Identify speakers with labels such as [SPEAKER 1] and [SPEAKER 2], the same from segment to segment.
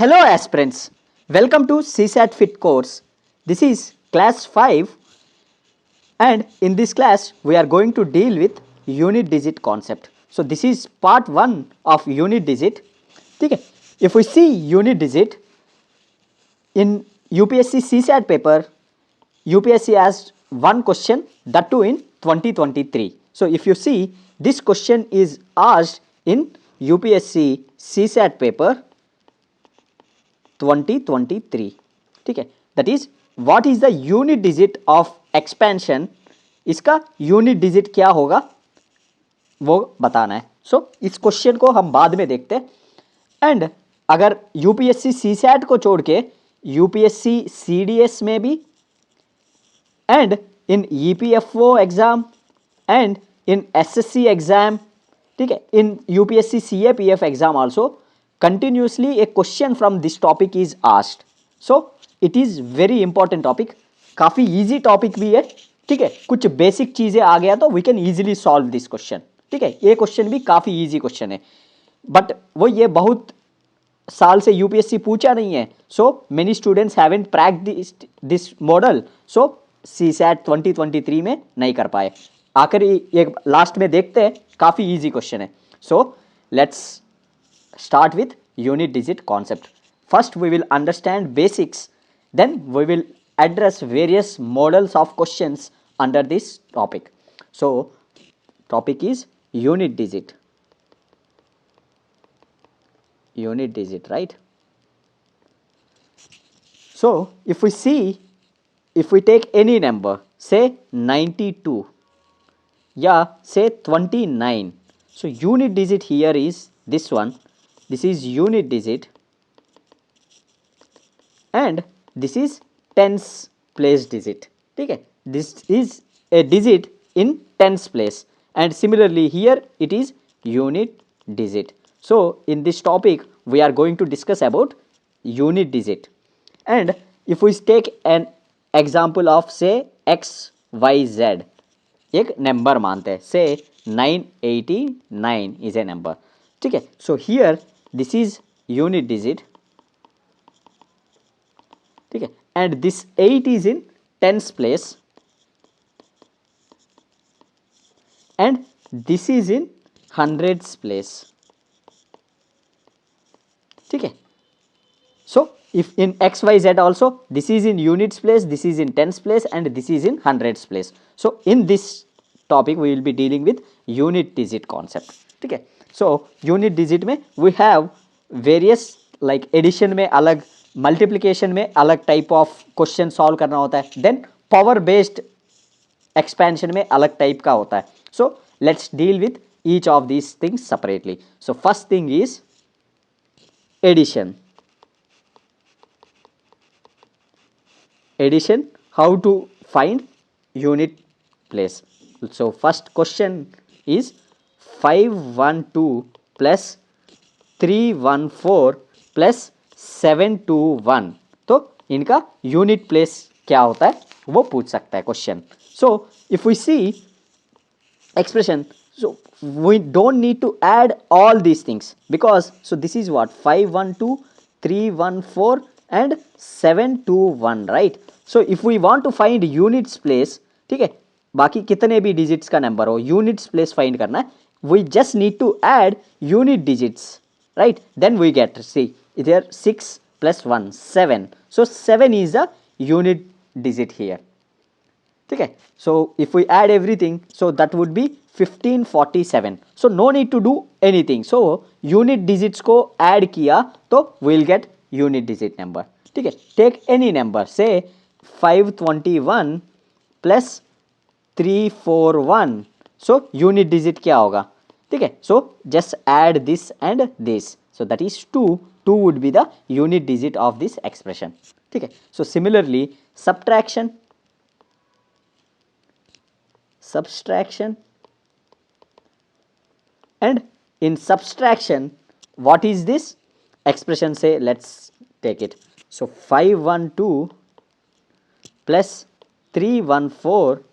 [SPEAKER 1] Hello aspirants, welcome to CSAT Fit course. This is class 5 and in this class we are going to deal with unit digit concept. So this is part 1 of unit digit. Okay. If we see unit digit in UPSC CSAT paper, UPSC asked one question, that too in 2023. So if you see, this question is asked in UPSC CSAT paper 2023. ठीक है, that is what is the unit digit of expansion. इसका unit digit क्या होगा वो बताना है. सो इस क्वेश्चन को हम बाद में देखते हैं. एंड अगर यूपीएससी सीसैट को छोड़ के यूपीएससी सीडीएस में भी and in EPFO exam and in SSC exam, ठीक है, इन UPSC CAPF exam also continuously a question from this topic is asked. So it is very important topic. काफ़ी easy topic भी है, ठीक है. कुछ बेसिक चीज़ें आ गया तो we can easily solve this question, ठीक है. ये क्वेश्चन भी काफ़ी easy क्वेश्चन है, बट वो ये बहुत साल से यूपीएससी पूछा नहीं है. So many students haven't practised this model, so CSAT 2023 में नहीं कर पाए. आखिर ये लास्ट में देखते हैं, काफ़ी easy क्वेश्चन है. So let's start with unit digit concept. First we will understand basics, then we will address various models of questions under this topic. So topic is unit digit. Unit digit, right? So if we see, if we take any number, say 92 yeah say 29, so unit digit here is this one. This is unit digit and this is tens place digit, ठीक है. This is a digit in tens place and similarly here it is unit digit. So in this topic we are going to discuss about unit digit. And if we take an example of say XYZ, एक number मानते हैं, say 989 is a number, ठीक है. So here this is unit digit, ठीक है, and this 8 is in tens place and this is in hundreds place, ठीक है. So if in XYZ also this is in units place, this is in tens place and this is in hundreds place. So in this topic we will be dealing with unit digit concept, ठीक है. So unit digit में we have various like addition में अलग, multiplication में अलग type of question solve करना होता है, then power based expansion में अलग type का होता है. So let's deal with each of these things separately. So first thing is addition. Addition, how to find unit place. So first question is 512 plus 314 plus 721, तो इनका unit place क्या होता है वो पूछ सकता है question. So if we see expression, so we don't need to add all these things because so this is what 512 314 and 721, right. So if we want to find units place, ठीक है, बाकी कितने भी डिजिट्स का number हो, units place find करना है, we just need to add unit digits, right? Then we get, see there 6 plus 1 7, so 7 is a unit digit here, okay. So if we add everything, so that would be 1547. So no need to do anything, so unit digits को add किया तो we'll get unit digit number, ठीक है. Take any number, say 521 plus 341, so unit digit क्या होगा, ठीक है. So just add this and this, so that is 2 would be the unit digit of this expression, ठीक है. So similarly subtraction and in subtraction what is this expression, say let's take it. So 512 plus 314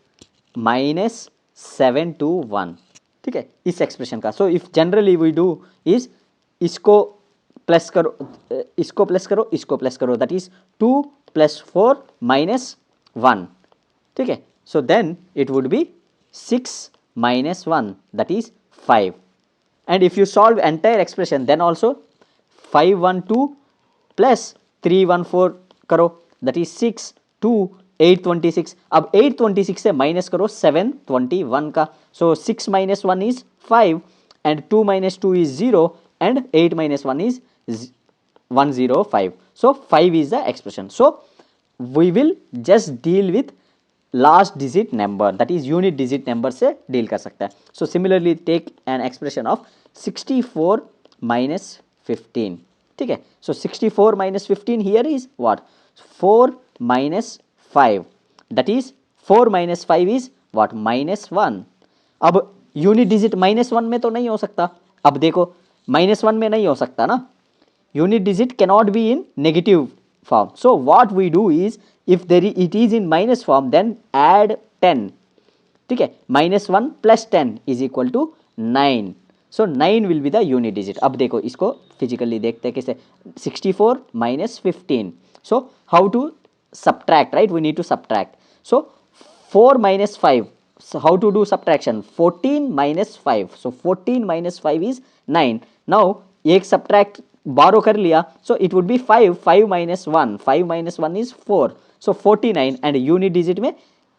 [SPEAKER 1] minus 721, ठीक है, इस expression का. So if generally we do is इसको plus करो, इसको plus करो, इसको प्लस करो, दैट इज 2 + 4 - 1, ठीक है. So then it would be 6 - 1, that is 5. And if you solve entire expression, then also 512 plus 314 करो, that is 6 2 826. अब 826 से माइनस करो 721 का. So 6 - 1 is 5 and 2 - 2 is 0 and 8 - 1 is 105. So 5 is the expression. So we will just deal with last digit number, that is unit digit number से deal कर सकता है. So similarly take an expression of 64 - 15, ठीक है. So 64 - 15 here is what, 4 - 5, that is 4 - 5 is what, -1. अब unit digit -1 में तो नहीं हो सकता. अब देखो -1 में नहीं हो सकता ना, unit digit cannot be in negative form. So what we do is, if it is in minus form, then add 10, ठीक है. -1 + 10 is equal to 9. So 9 will be the unit digit. अब देखो इसको फिजिकली देखते हैं कैसे. 64 - 15. So how to subtract, right? We need to subtract. So 4 - 5. So how to do subtraction? 14 - 5. So 14 - 5 is 9. Now एक subtract बारो कर लिया, so it would be 5. 5 - 1, 5 - 1 is 4. So 49, and unit digit में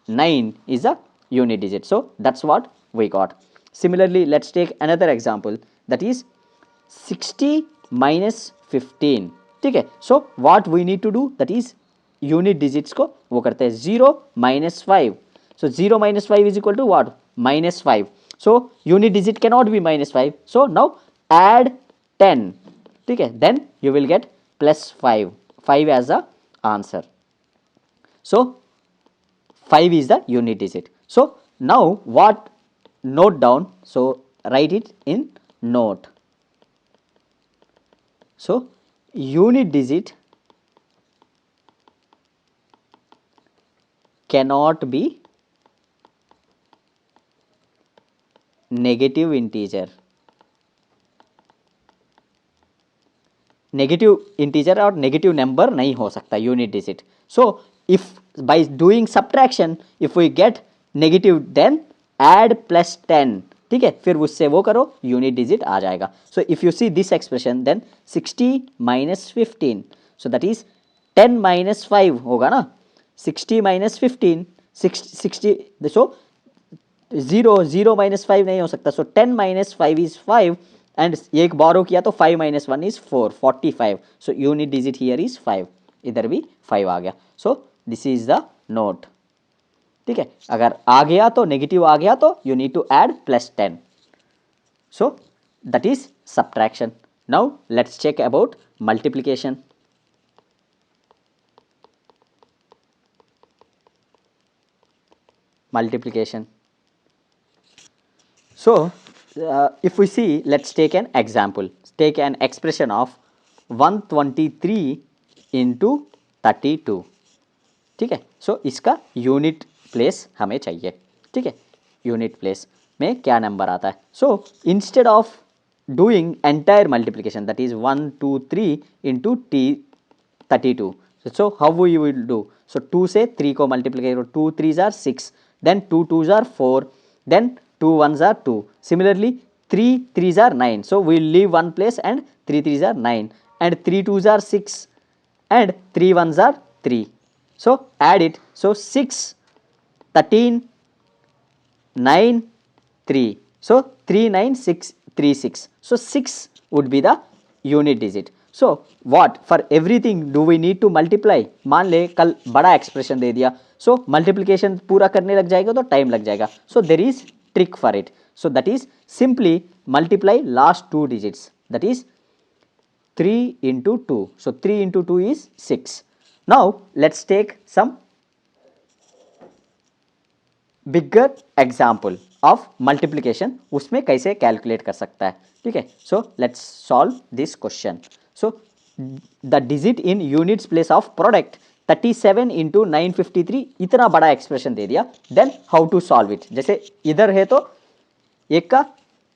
[SPEAKER 1] 9 is a unit digit. So that's what we got. Similarly, let's take another example, that is 60 - 15, ठीक है. So what we need to do, that is unit digits को वो करते हैं 0 - 5. So 0 - 5 is equal to what, -5. So unit digit cannot be -5. So now add 10, ठीक है. Then you will get +5 as a answer. So 5 is the unit digit. So now what, note down, so write it in note. So unit digit cannot be negative integer. Negative integer और negative number नहीं हो सकता unit digit. So if by doing subtraction if we get negative, then add +10, ठीक है. फिर उससे वो करो, यूनिट डिजिट आ जाएगा. So if you see this expression, then 60 - 15, so that is 10 - 5 होगा ना. 60 - 15, 60, सो 0 - 5 नहीं हो सकता. सो 10 - 5 इज 5, एंड एक बोरो किया तो 5 - 1 is 4, 45. So unit digit here is 5. इधर भी 5 आ गया. सो दिस इज द नोट, ठीक है. अगर आ गया तो नेगेटिव आ गया तो you need to add +10. So that is subtraction. Now let's check about multiplication. Multiplication. So if we see, let's take an example. Take an expression of 123 into 32, ठीक है. सो इसका यूनिट प्लेस हमें चाहिए, ठीक है. यूनिट प्लेस में क्या number आता है. So instead of doing entire multiplication, that is 123 into 32. So how you will do? So 2 से 3 को मल्टीप्लाई करो, 2 3s are 6, then 2 2s are 4, then 2 1s are 2. Similarly 3 3s are 9. So we will leave one place and 3 3s are 9, and 3 2s are 6 and 3 1s are 3. So add it. So 6 13 9 3. So 3 9 6 3 6. So 6 would be the unit digit. So what, for everything do we need to multiply. मान ले कल बड़ा expression दे दिया, सो multiplication पूरा करने लग जाएगा तो टाइम लग जाएगा. So there is trick for it. So that is simply multiply last 2 digits, that is 3 into 2. So 3 into 2 is 6. Now let's take some bigger example of multiplication, उसमें कैसे कैलकुलेट कर सकता है, ठीक है. So let's solve this question. So the digit in units place of product 37 into 953, इतना बड़ा expression दे दिया. Then how to solve it. जैसे इधर है तो एक का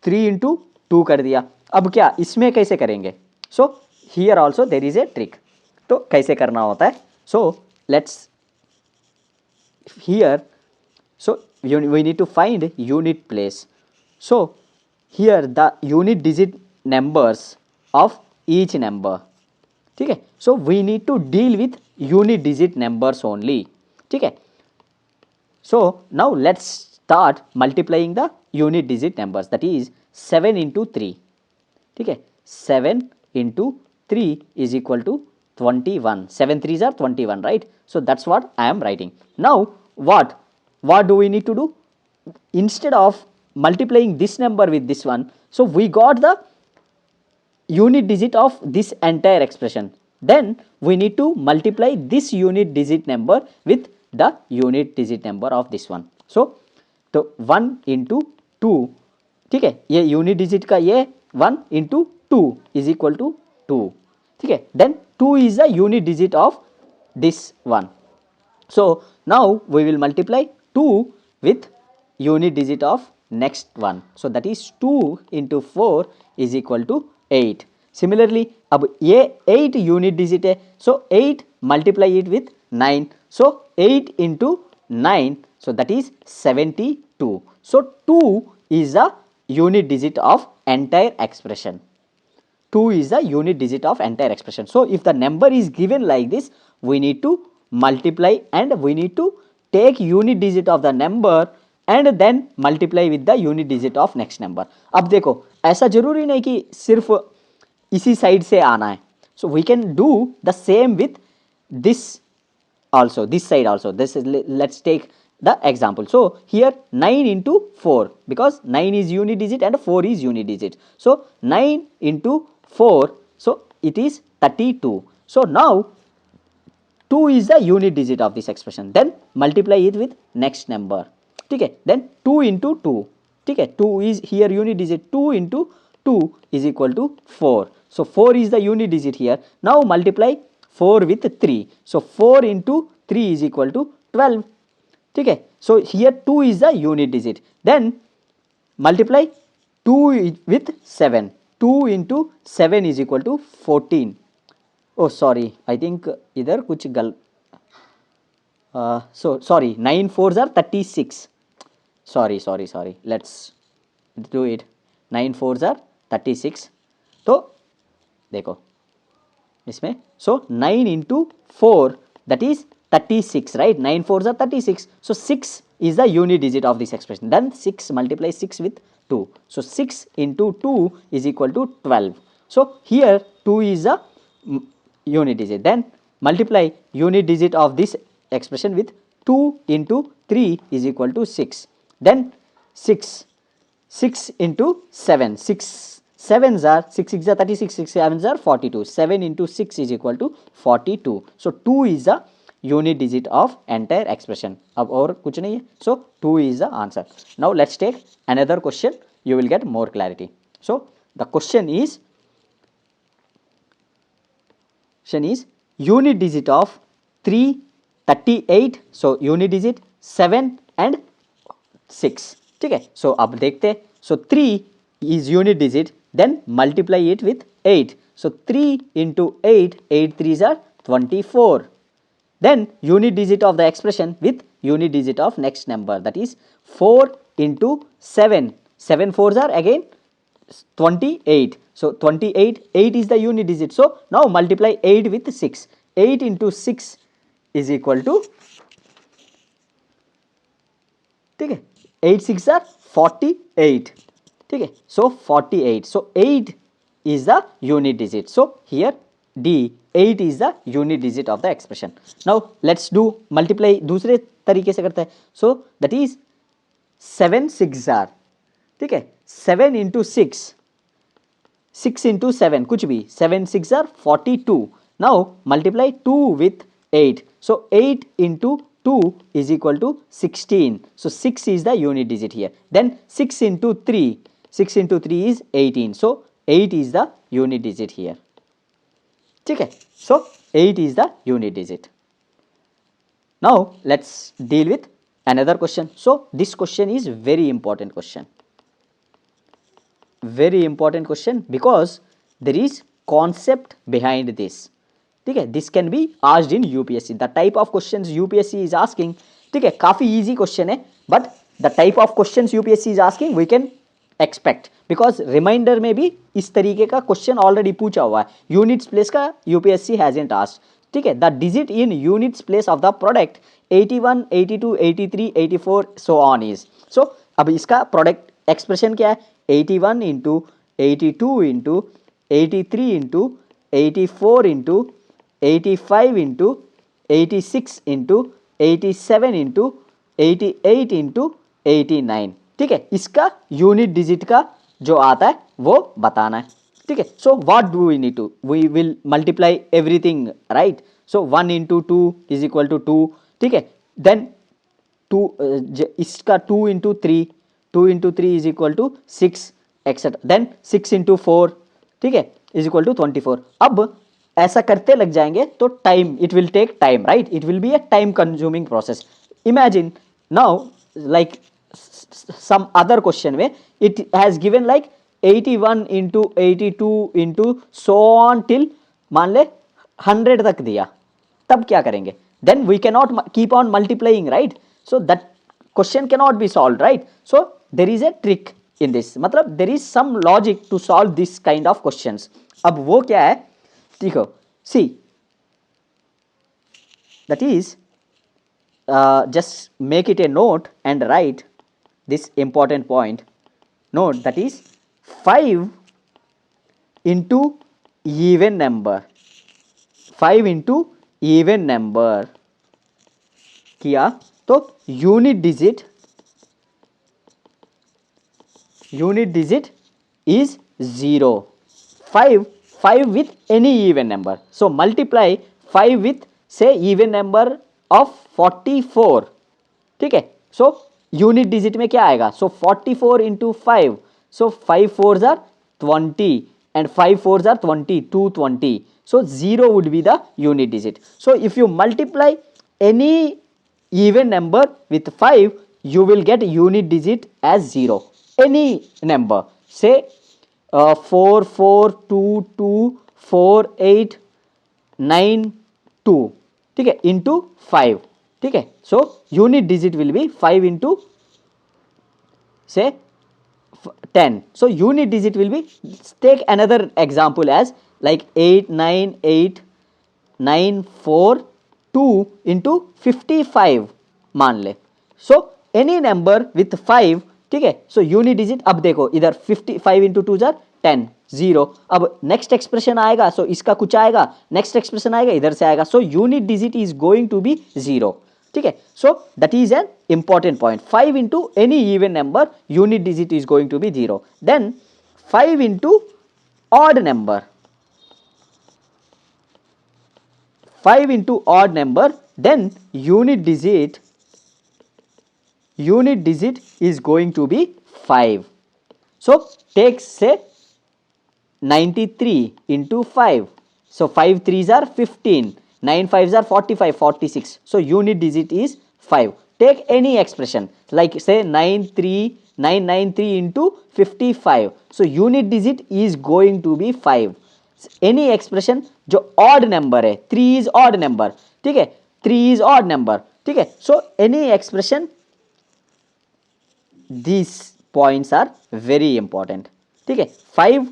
[SPEAKER 1] 3 into 2 कर दिया. अब क्या इसमें कैसे करेंगे. So here also there is a trick. तो कैसे करना होता है? So let's hear, so we need to find unit place. So here the unit digit numbers of each number. ठीक है, so we need to deal with unit digit numbers only. ठीक है, so now let's start multiplying the unit digit numbers, that is 7 into 3. ठीक है, 7 into 3 is equal to 21. 7 3s are 21, right? So that's what I am writing. Now what do we need to do? Instead of multiplying this number with this one, so we got the unit digit of this entire expression, then we need to multiply this unit digit number with the unit digit number of this one. So तो 1 into 2, ठीक है, ये unit digit का ये 1 into 2 is equal to 2. ठीक है, then 2 is the unit digit of this one. So now we will multiply 2 with unit digit of next one. So that is 2 into 4 is equal to 8. Similarly, अब ये 8 unit digit है, so 8 multiply it with 9. So 8 into 9, so that is 72. So 2 is the unit digit of entire expression. 2 is the unit digit of entire expression. So if the number is given like this, we need to multiply and we need to take unit digit of the number and then multiply with the unit digit of next number. अब देखो, ऐसा जरूरी नहीं कि सिर्फ इसी side से आना है. So we can do the same with this also, this side also. This is, let's take the example. So here 9 into 4, because 9 is unit digit and 4 is unit digit. So 9 into 4, so it is 32. So now 2 is the unit digit of this expression, then multiply it with next number. ठीक है, then 2 into 2, ठीक है, 2 is here unit digit, 2 into 2 is equal to 4. So 4 is the unit digit here. Now multiply 4 with 3. So 4 into 3 is equal to 12. ठीक है, so here 2 is the unit digit. Then multiply 2 with 7. 2 into 7 is equal to 14. Oh sorry, I think इधर कुछ so sorry, 9 4s are 36. Sorry, let's do it. 9 4s are 36. तो देखो इसमें, so 9 into 4, that is 36, right? 9 4s are 36. So 6 is the unit digit of this expression. Then 6 multiply 6 with 2. So 6 into 2 is equal to 12. So here 2 is the unit digit. Then multiply unit digit of this expression with 2 into 3 is equal to 6. Then 6 into 7, 6 7s are 6 6 are 36, 6 7s are 42. 7 into 6 is equal to 42. So 2 is the unit digit of entire expression. अब और कुछ नहीं है. So 2 is the answer. Now let's take another question. You will get more clarity. So the question is unit digit of 3, 38. So unit digit 7 and 6. ठीक है, so अब देखते हैं. So 3 is unit digit, then multiply it with 8. So 3 into 8, 8 3s are 24. Then unit digit of the expression with unit digit of next number, that is 4 into 7. 7 4s are again 28. So 28, 8 is the unit digit. So now multiply 8 with 6. 8 into 6 is equal to, ठीक है, 8 6 are 48. ठीक है, so 48. So 8 is the unit digit. So here D, 8 is the unit digit of the expression. Now let's do multiply दूसरे तरीके से करते हैं. So that is 7 6 are, ठीक है, 7 into 6, 6 into 7 कुछ भी, 7 6 are 42. Now multiply 2 with 8. So 8 into 2 is equal to 16. So 6 is the unit digit here. Then 6 into 3, 6 into 3 is 18. So 8 is the unit digit here. ठीक है, so 8 is the unit digit. Now let's deal with another question. So this question is very important question. Very important question, because there is concept behind this. ठीक है, this can be asked in UPSC. The type of questions UPSC is asking, ठीक है, काफ़ी easy question है, but the type of questions UPSC is asking we can expect, because reminder में भी इस तरीके का क्वेश्चन ऑलरेडी पूछा हुआ है. यूनिट्स प्लेस का UPSC hasn't asked. ठीक है, the digit in units place of the product 81, 82, 83, 84 so on is. So अब इसका प्रोडक्ट एक्सप्रेशन क्या है? 81 into 82 into 83 into 84 into 85 into 86 into 87 into 88 into 89. ठीक है, इसका यूनिट डिजिट का जो आता है वो बताना है. ठीक है, so what do we need to, we will multiply everything, right. So 1 into 2 is equal to 2. ठीक है, देन 2 इसका 2 into 3, 2 into 3 is equal to 6 etcetera. Then 6 into 4, ठीक है, इज इक्वल टू 24. अब ऐसा करते लग जाएंगे तो time, it will take time, right. It will be a time consuming process. Imagine now like some other question में it has given like 81 into 82 into so on till मान ले 100 तक दिया, तब क्या करेंगे? then we cannot keep on multiplying, right. so that question cannot be solved, right. so there is a trick in this, मतलब there is some logic to solve this kind of questions. अब वो क्या है देखो, see that is just make it a note and write this important point. Note that is 5 into even number, 5 into even number किया तो unit digit is 0. 5 with any even number. So multiply 5 with say even number of 44. ठीक है, so unit digit में क्या आएगा? सो 44 into 5, so 5 4s are 20 and 5 4s are 20, 220. So 0 would be the unit digit. So if you multiply any even number with 5, you will get unit digit as 0. Any number, say 4 4 2 2 4 8 9 2, ठीक है, into 5. ठीक है, so unit digit will be 5 into say 10. so unit digit will be, take another example as like 8 9 8 9 4 2 into 55 मान ले. so any number with 5, ठीक है, so unit digit. अब देखो इधर 55 इंटू 2 जार 10, 0. अब नेक्स्ट एक्सप्रेशन आएगा, सो इसका कुछ आएगा, नेक्स्ट एक्सप्रेशन आएगा इधर से आएगा, so unit digit is going to be 0. ठीक है, so that is an important point. 5 into any even number unit digit is going to be 0. Then 5 into odd number, 5 into odd number, then unit digit is going to be 5. So take say 93 into 5. So 5 3s are 15, 9 5s are 45, 46. So unit digit is 5. Take any expression like say 993 into 55. So unit digit is going to be 5. Any expression जो odd number है, 3 is odd number, ठीक है, 3 is odd number, ठीक है. So any expression, these points are very important. ठीक है, 5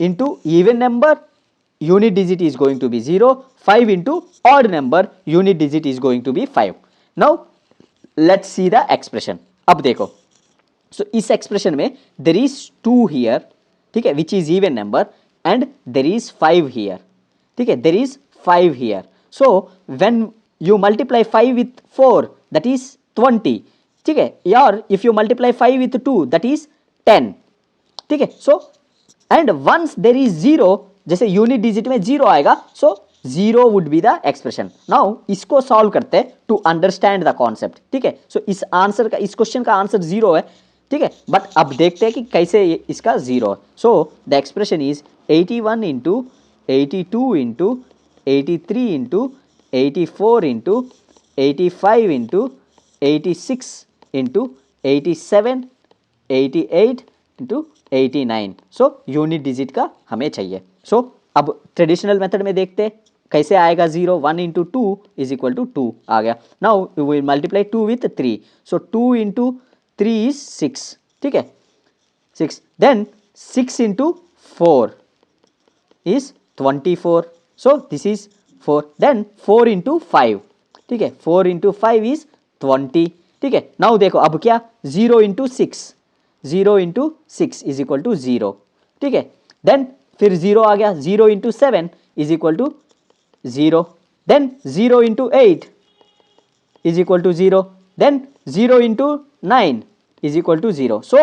[SPEAKER 1] into even number unit digit is going to be 0. 5 into odd number unit digit is going to be 5. Now let's see the expression. अब देखो, so इस expression में there is 2 here, ठीक है, which is even number, and there is 5 here, ठीक है, there is 5 here. So when you multiply 5 with 4, that is 20, ठीक है, or if you multiply 5 with 2, that is 10, ठीक है. So and once there is 0, जैसे unit digit में 0 आएगा, so 0 would be the expression. Now इसको सॉल्व करते हैं to understand the concept, ठीक है. So इस आंसर का, इस क्वेश्चन का आंसर 0 है, ठीक है, बट अब देखते हैं कि कैसे इसका 0 है. So the expression is 81 into 82 into 83 into 84 into 85 into 86 into 87 88 into 89. So unit digit का हमें चाहिए. सो अब ट्रेडिशनल मेथड में देखते कैसे आएगा 0, 1 into two is equal to 2 आ गया. Now we will multiply 2 with 3, so 2 into 3 is 6. ठीक है, 6. Then 6 into 4 is 24, so this is 4. then 4 into 5, ठीक है, 4 into 5 is 20. ठीक है, नाउ देखो अब क्या, 0 into 6, 0 into 6 is equal to 0. ठीक है, देन फिर 0 आ गया, 0 into 7 is equal to 0. Then 0 into 8 is equal to 0. Then 0 into 9 is equal to 0. so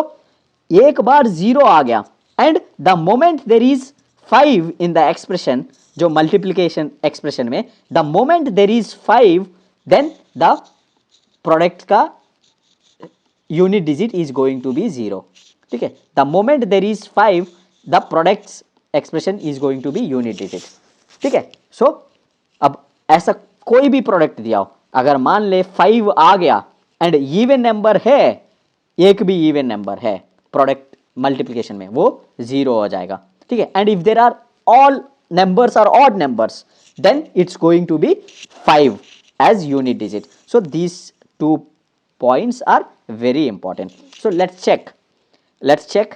[SPEAKER 1] एक बार 0 आ गया and the moment there is 5 in the expression, जो मल्टीप्लीकेशन एक्सप्रेशन में the moment there is 5, then the product का unit digit is going to be 0. ठीक है, the moment there is 5 the product expression is going to be unit digit. ठीक है, so अब ऐसा कोई भी प्रोडक्ट दिया हो, अगर मान ले 5 आ गया एंड इवन नंबर है, एक भी इवन नंबर है प्रोडक्ट मल्टीप्लिकेशन में, वो 0 हो जाएगा. ठीक है, and if there are all numbers are odd numbers, then it's going to be 5 as unit digit. So these 2 points are very important. So let's check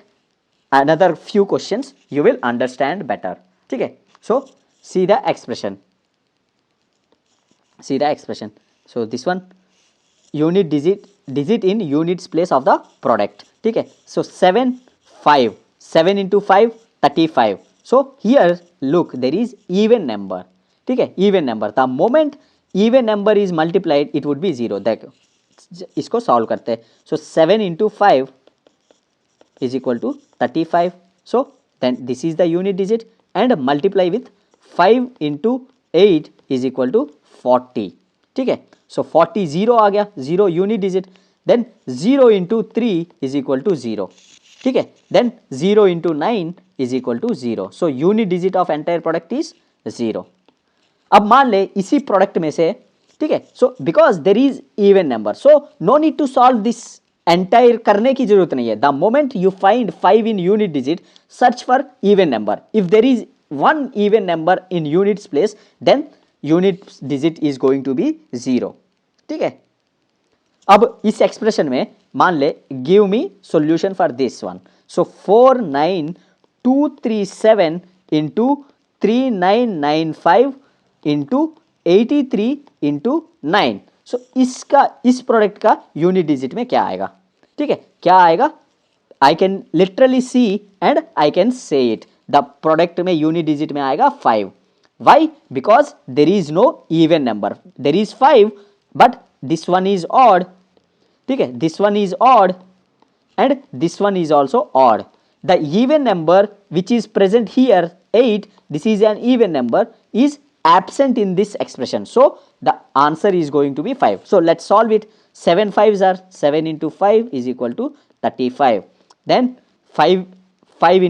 [SPEAKER 1] another few questions, you will understand better. ठीक है, so see the expression, so this one unit digit in units place of the product. ठीक है, so 7 5, 7 into 5 35. so here look, there is even number. ठीक है, even number, the moment even number is multiplied it would be 0. देखो इसको solve करते हैं. सो 7 into 5 is equal to 35. so then this is the unit digit and multiply with 5 into 8 is equal to 40. ठीक है, so 40 0 आ गया, 0 unit digit. then 0 into 3 is equal to 0. ठीक है, then 0 into 9 is equal to 0. so unit digit of entire product is 0. अब मान ले इसी प्रोडक्ट में से, ठीक है, so because there is even number, so no need to solve this entire, करने की जरूरत नहीं है. The moment you find 5 in unit digit, search for even number. If there is 1 even number in units place, then unit digit is going to be 0. ठीक है, अब इस expression में मान ले give me solution for this one. So 49237 into 3995 into 83 into 9. सो इसका, इस product का यूनिट डिजिट में क्या आएगा? ठीक है, क्या आएगा? I can literally see and I can say it. The product में यूनिट डिजिट में आएगा 5. Why? Because there is no even number. There is 5 but this one is odd. ठीक है, this one is odd and this one is also odd. The even number which is present here 8, this is an even number, is absent in this expression. So the answer is going to be 5. So let's solve it. 7 5s are 7 into 5 is equal to 35. Then 5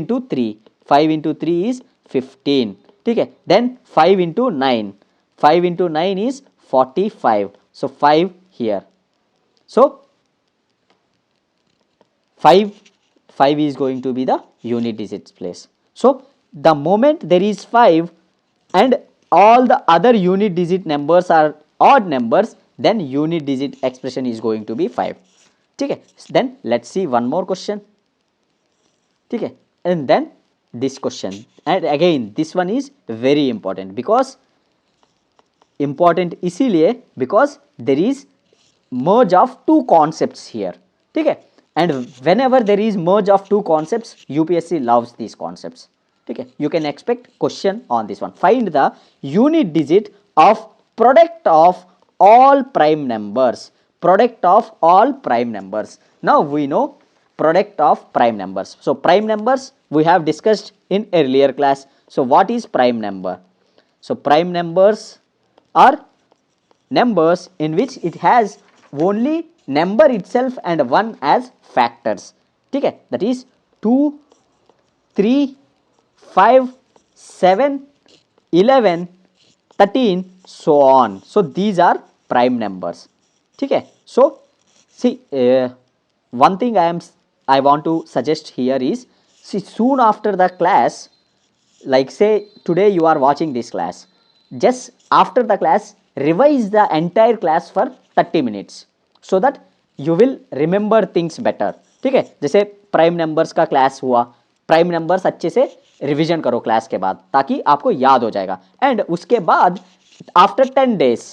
[SPEAKER 1] into 3, 5 into 3 is 15. ठीक है, then 5 into 9, 5 into 9 is 45. So 5 here. So 5 is going to be the unit digits place. So the moment there is 5 and all the other unit digit numbers are odd numbers, then unit digit expression is going to be 5. ठीक है, then let's see one more question. ठीक है, and then this question, and again this one is very important. because important इसीलिए because there is merge of two concepts here. ठीक है, and whenever there is merge of two concepts, UPSC loves these concepts. ठीक है, you can expect question on this one. Find the unit digit of product of all prime numbers. Product of all prime numbers. Now we know product of prime numbers. So prime numbers we have discussed in earlier class. So what is prime number? So prime numbers are numbers in which it has only number itself and 1 as factors. ठीक है, that is 2 3 5 7 11 13 so on. So these are prime numbers. ठीक है, so see one thing I want to suggest here is, see, soon after the class like say today you are watching this class, just after the class revise the entire class for 30 minutes so that you will remember things better. ठीक है, जैसे prime numbers का class हुआ, prime numbers अच्छे से revision करो class के बाद ताकि आपको याद हो जाएगा। एंड उसके बाद after 10 days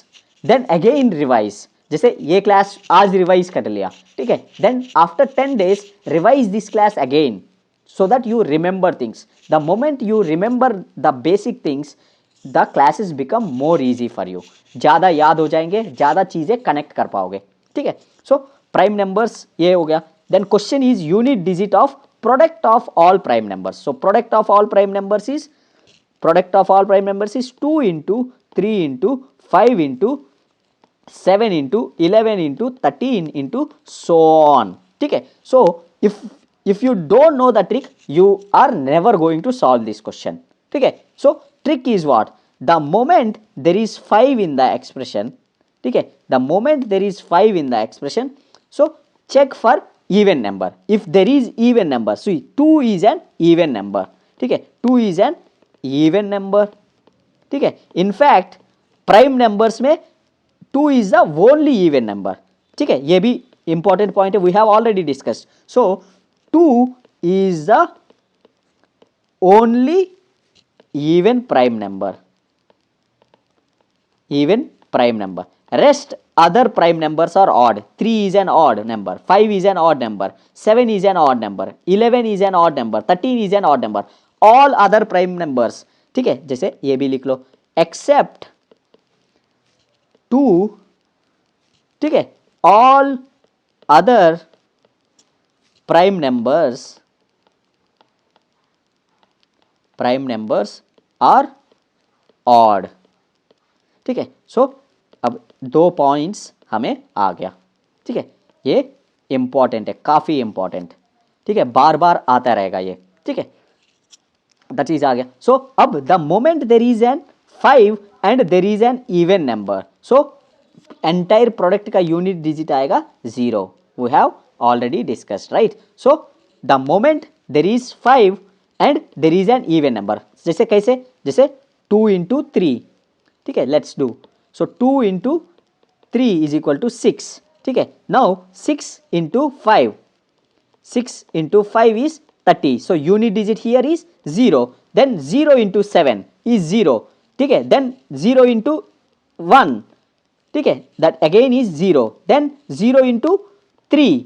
[SPEAKER 1] then again revise, जैसे ये क्लास आज रिवाइज कर लिया, ठीक है, then after 10 days revise this class again so that you remember things. The moment you remember the basic things, the classes become more easy for you. ज़्यादा याद हो जाएंगे, ज़्यादा चीज़ें कनेक्ट कर पाओगे। ठीक है, सो प्राइम नंबर्स ये हो गया। Then question is unit digit of product of all prime numbers. So product of all prime numbers is 2 into 3 into 5 into 7 into 11 into 13 into so on. ठीक है, so if you don't know the trick, you are never going to solve this question. ठीक है, so trick is what? The moment there is 5 in the expression, ठीक है, the moment there is 5 in the expression, so check for even number. If there is even number, see 2 is an even number. ठीक है, 2 is an even number. ठीक है, in fact prime numbers में 2 is the only even number. ठीक है, ये भी important point है, we have already discussed. So 2 is the only even prime number. Even prime number. Rest other prime numbers are odd. 3 is an odd number, 5 is an odd number, 7 is an odd number, 11 is an odd number, 13 is an odd number. All other prime numbers, ठीक है, जैसे ये भी लिख लो, except 2, ठीक है, all other prime numbers are odd. ठीक है, सो अब 2 पॉइंट्स हमें आ गया। ठीक है, ये इंपॉर्टेंट है, काफ़ी इंपॉर्टेंट। ठीक है, बार बार आता रहेगा ये। ठीक है, दैट चीज़ आ गया। सो अब the moment there is an 5 and there is an even number, so entire product का यूनिट डिजिट आएगा 0। We have already discussed, right. So the moment there is 5 and there is an even number, जैसे कैसे, जैसे 2 into 3, ठीक है, let's do. So 2 into 3 is equal to 6। ठीक है, now 6 into 5, 6 into 5 is 30, so unit digit here is 0. Then 0 into 7 is 0, ठीक है, then 0 into 1, ठीक है, that again is 0, then 0 into 3,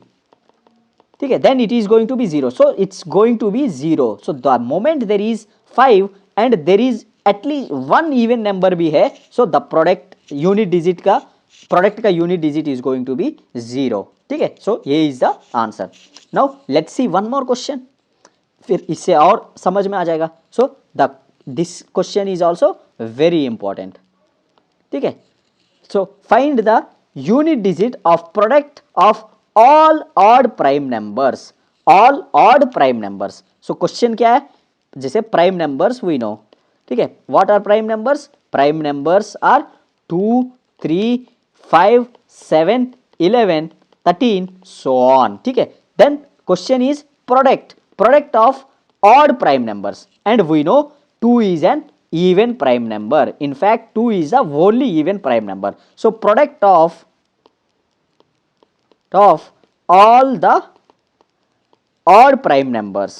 [SPEAKER 1] ठीक है, then it is going to be 0, so it's going to be 0. so the moment there is 5 and there is at least one even number भी है, so the product unit digit का product का unit digit is going to be 0। ठीक है, so ये is the answer. Now let's see one more question, फिर इससे और समझ में आ जाएगा। So the this question is also very important. ठीक है, so find the unit digit of product of all odd prime numbers, all odd prime numbers. So question क्या है, जैसे प्राइम नंबर्स वी नो, ठीक है, what are prime numbers? Prime numbers are 2, 3, 5, 7, 11, 13 so on. ठीक है, then question is product of odd prime numbers, and we know 2 is an even prime number. In fact 2 is the only even prime number. So product of all the odd prime numbers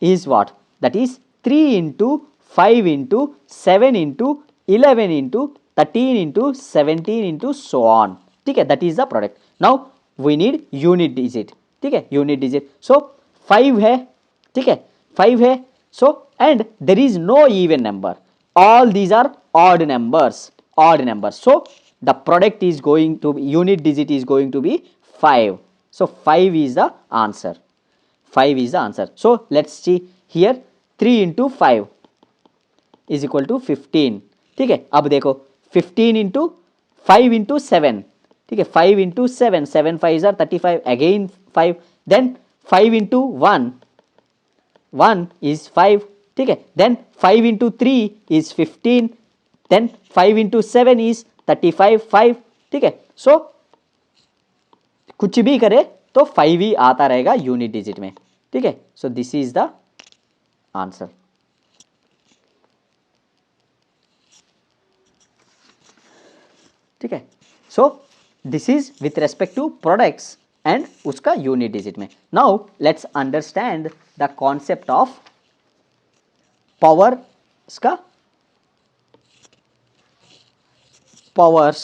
[SPEAKER 1] is what? That is 3 into 5 into 7 into 11 into 13 into 17 into so on. ठीक है, that is the product. Now we need unit digit. ठीक है, unit digit. So 5 है, ठीक है, 5 है, so and there is no even number. All these are odd numbers. So the product is going to be, unit digit is going to be 5. So 5 is the answer. 5 is the answer. So let's see here, 3 into 5 is equal to 15. ठीक है, अब देखो 15 into 5 into 7, ठीक है, 5 into 7, 7 5 are 35, again 5, then 5 into 1, 1 is 5, ठीक है, then 5 into 3 is 15, then 5 into 7 is 35, 5, ठीक है। सो कुछ भी करे तो 5 ही आता रहेगा यूनिट डिजिट में, ठीक है। So this is the answer. ठीक है, so this is with respect to products and उसका यूनिट डिजिट में। Now let's understand the concept of powers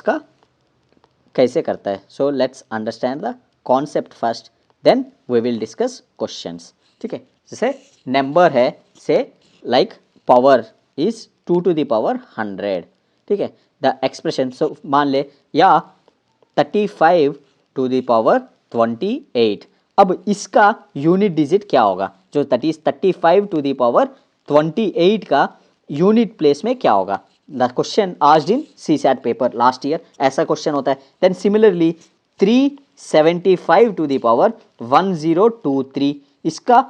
[SPEAKER 1] का कैसे करता है। So let's understand the concept first, then we will discuss questions. ठीक है, जैसे नंबर है say like power is 2 to the power 100। ठीक है, द एक्सप्रेशन सो मान ले या 35 to the power 28। अब इसका यूनिट डिजिट क्या होगा, जो 35 to the power 28 का यूनिट प्लेस में क्या होगा। The question asked in CSAT paper last year, ऐसा क्वेश्चन होता है। Then similarly 375 to the power 1023, इसका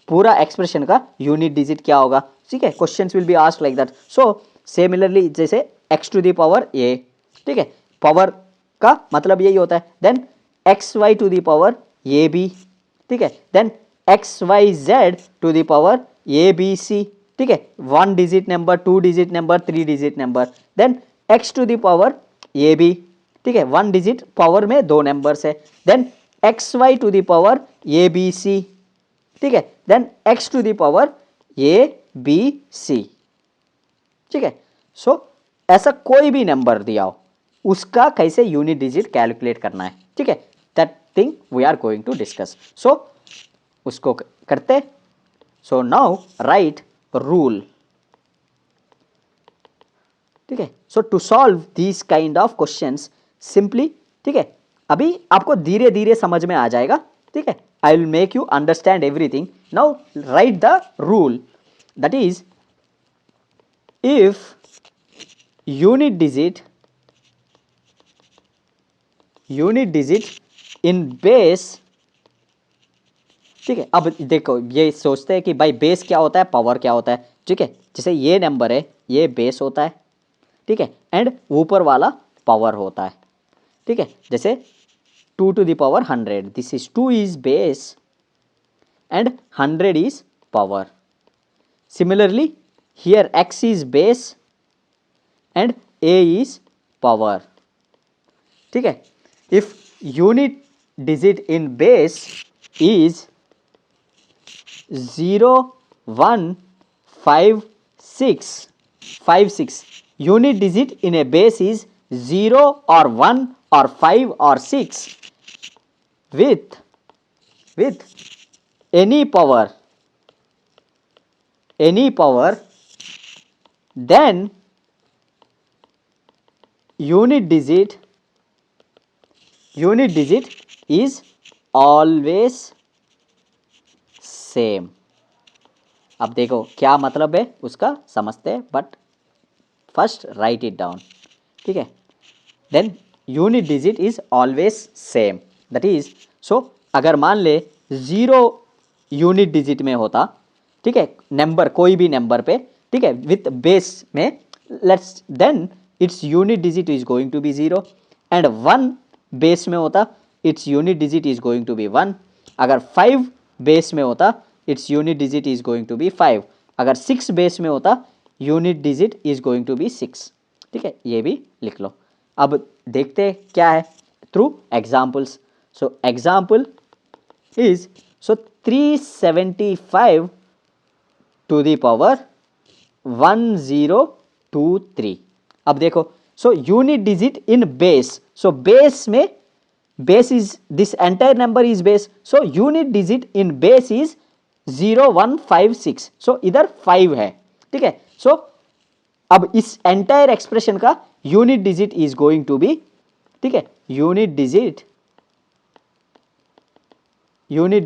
[SPEAKER 1] पूरा एक्सप्रेशन का यूनिट डिजिट क्या होगा। ठीक है, questions will be asked like that. So similarly जैसे x to the power a, ठीक है, पावर का मतलब यही होता है। Then xy to the power ab, ठीक है, then xyz to the power abc, ठीक है, 1 digit number, 2 digit number, 3 digit number. Then x to the power ab, ठीक है, 1 डिजिट पावर में 2 नंबर्स है। Then xy to the power abc, ठीक है, then x to the power abc, ठीक है। सो ऐसा कोई भी नंबर दिया हो उसका कैसे यूनिट डिजिट कैलकुलेट करना है, ठीक है, that thing we are going to discuss. So उसको करते। सो नाउ राइट रूल, ठीक है। So to solve this kind of questions simply, ठीक है, अभी आपको धीरे धीरे समझ में आ जाएगा, ठीक है। I will make you understand everything. Now right the rule, that is if unit digit in base, ठीक है। अब देखो ये सोचते हैं कि भाई बेस क्या होता है, पावर क्या होता है, ठीक है। जैसे ये नंबर है, ये बेस होता है, ठीक है, एंड ऊपर वाला पावर होता है, ठीक है। जैसे 2 to the power 100, this is 2 is base and 100 is power. Similarly here x is base and a is power, ठीक है। If unit digit in base is 0 1 5 6, unit digit in a base is 0 or 1 or 5 or 6 with any power, then unit digit is always same। अब देखो क्या मतलब है उसका समझते हैं, but first write it down, ठीक है। Then unit digit is always same, that is so अगर मान ले 0 यूनिट डिजिट में होता, ठीक है, नंबर कोई भी नंबर पे, ठीक है, विथ बेस में, let's then it's unit digit is going to be 0 and 1 base में होता, it's unit digit is going to be 1। अगर 5 बेस में होता, it's unit digit is going to be 5। अगर 6 बेस में होता, unit digit is going to be 6, ठीक है, ये भी लिख लो। अब देखते हैं क्या है through examples. So example is 375 to the power 1023। अब देखो, so unit digit in base, so base में, base is this entire number is base, so unit digit in base is 0 1 5 6, सो इधर 5 है, ठीक है। सो अब इस एंटायर एक्सप्रेशन का unit digit is going to be, ठीक है, unit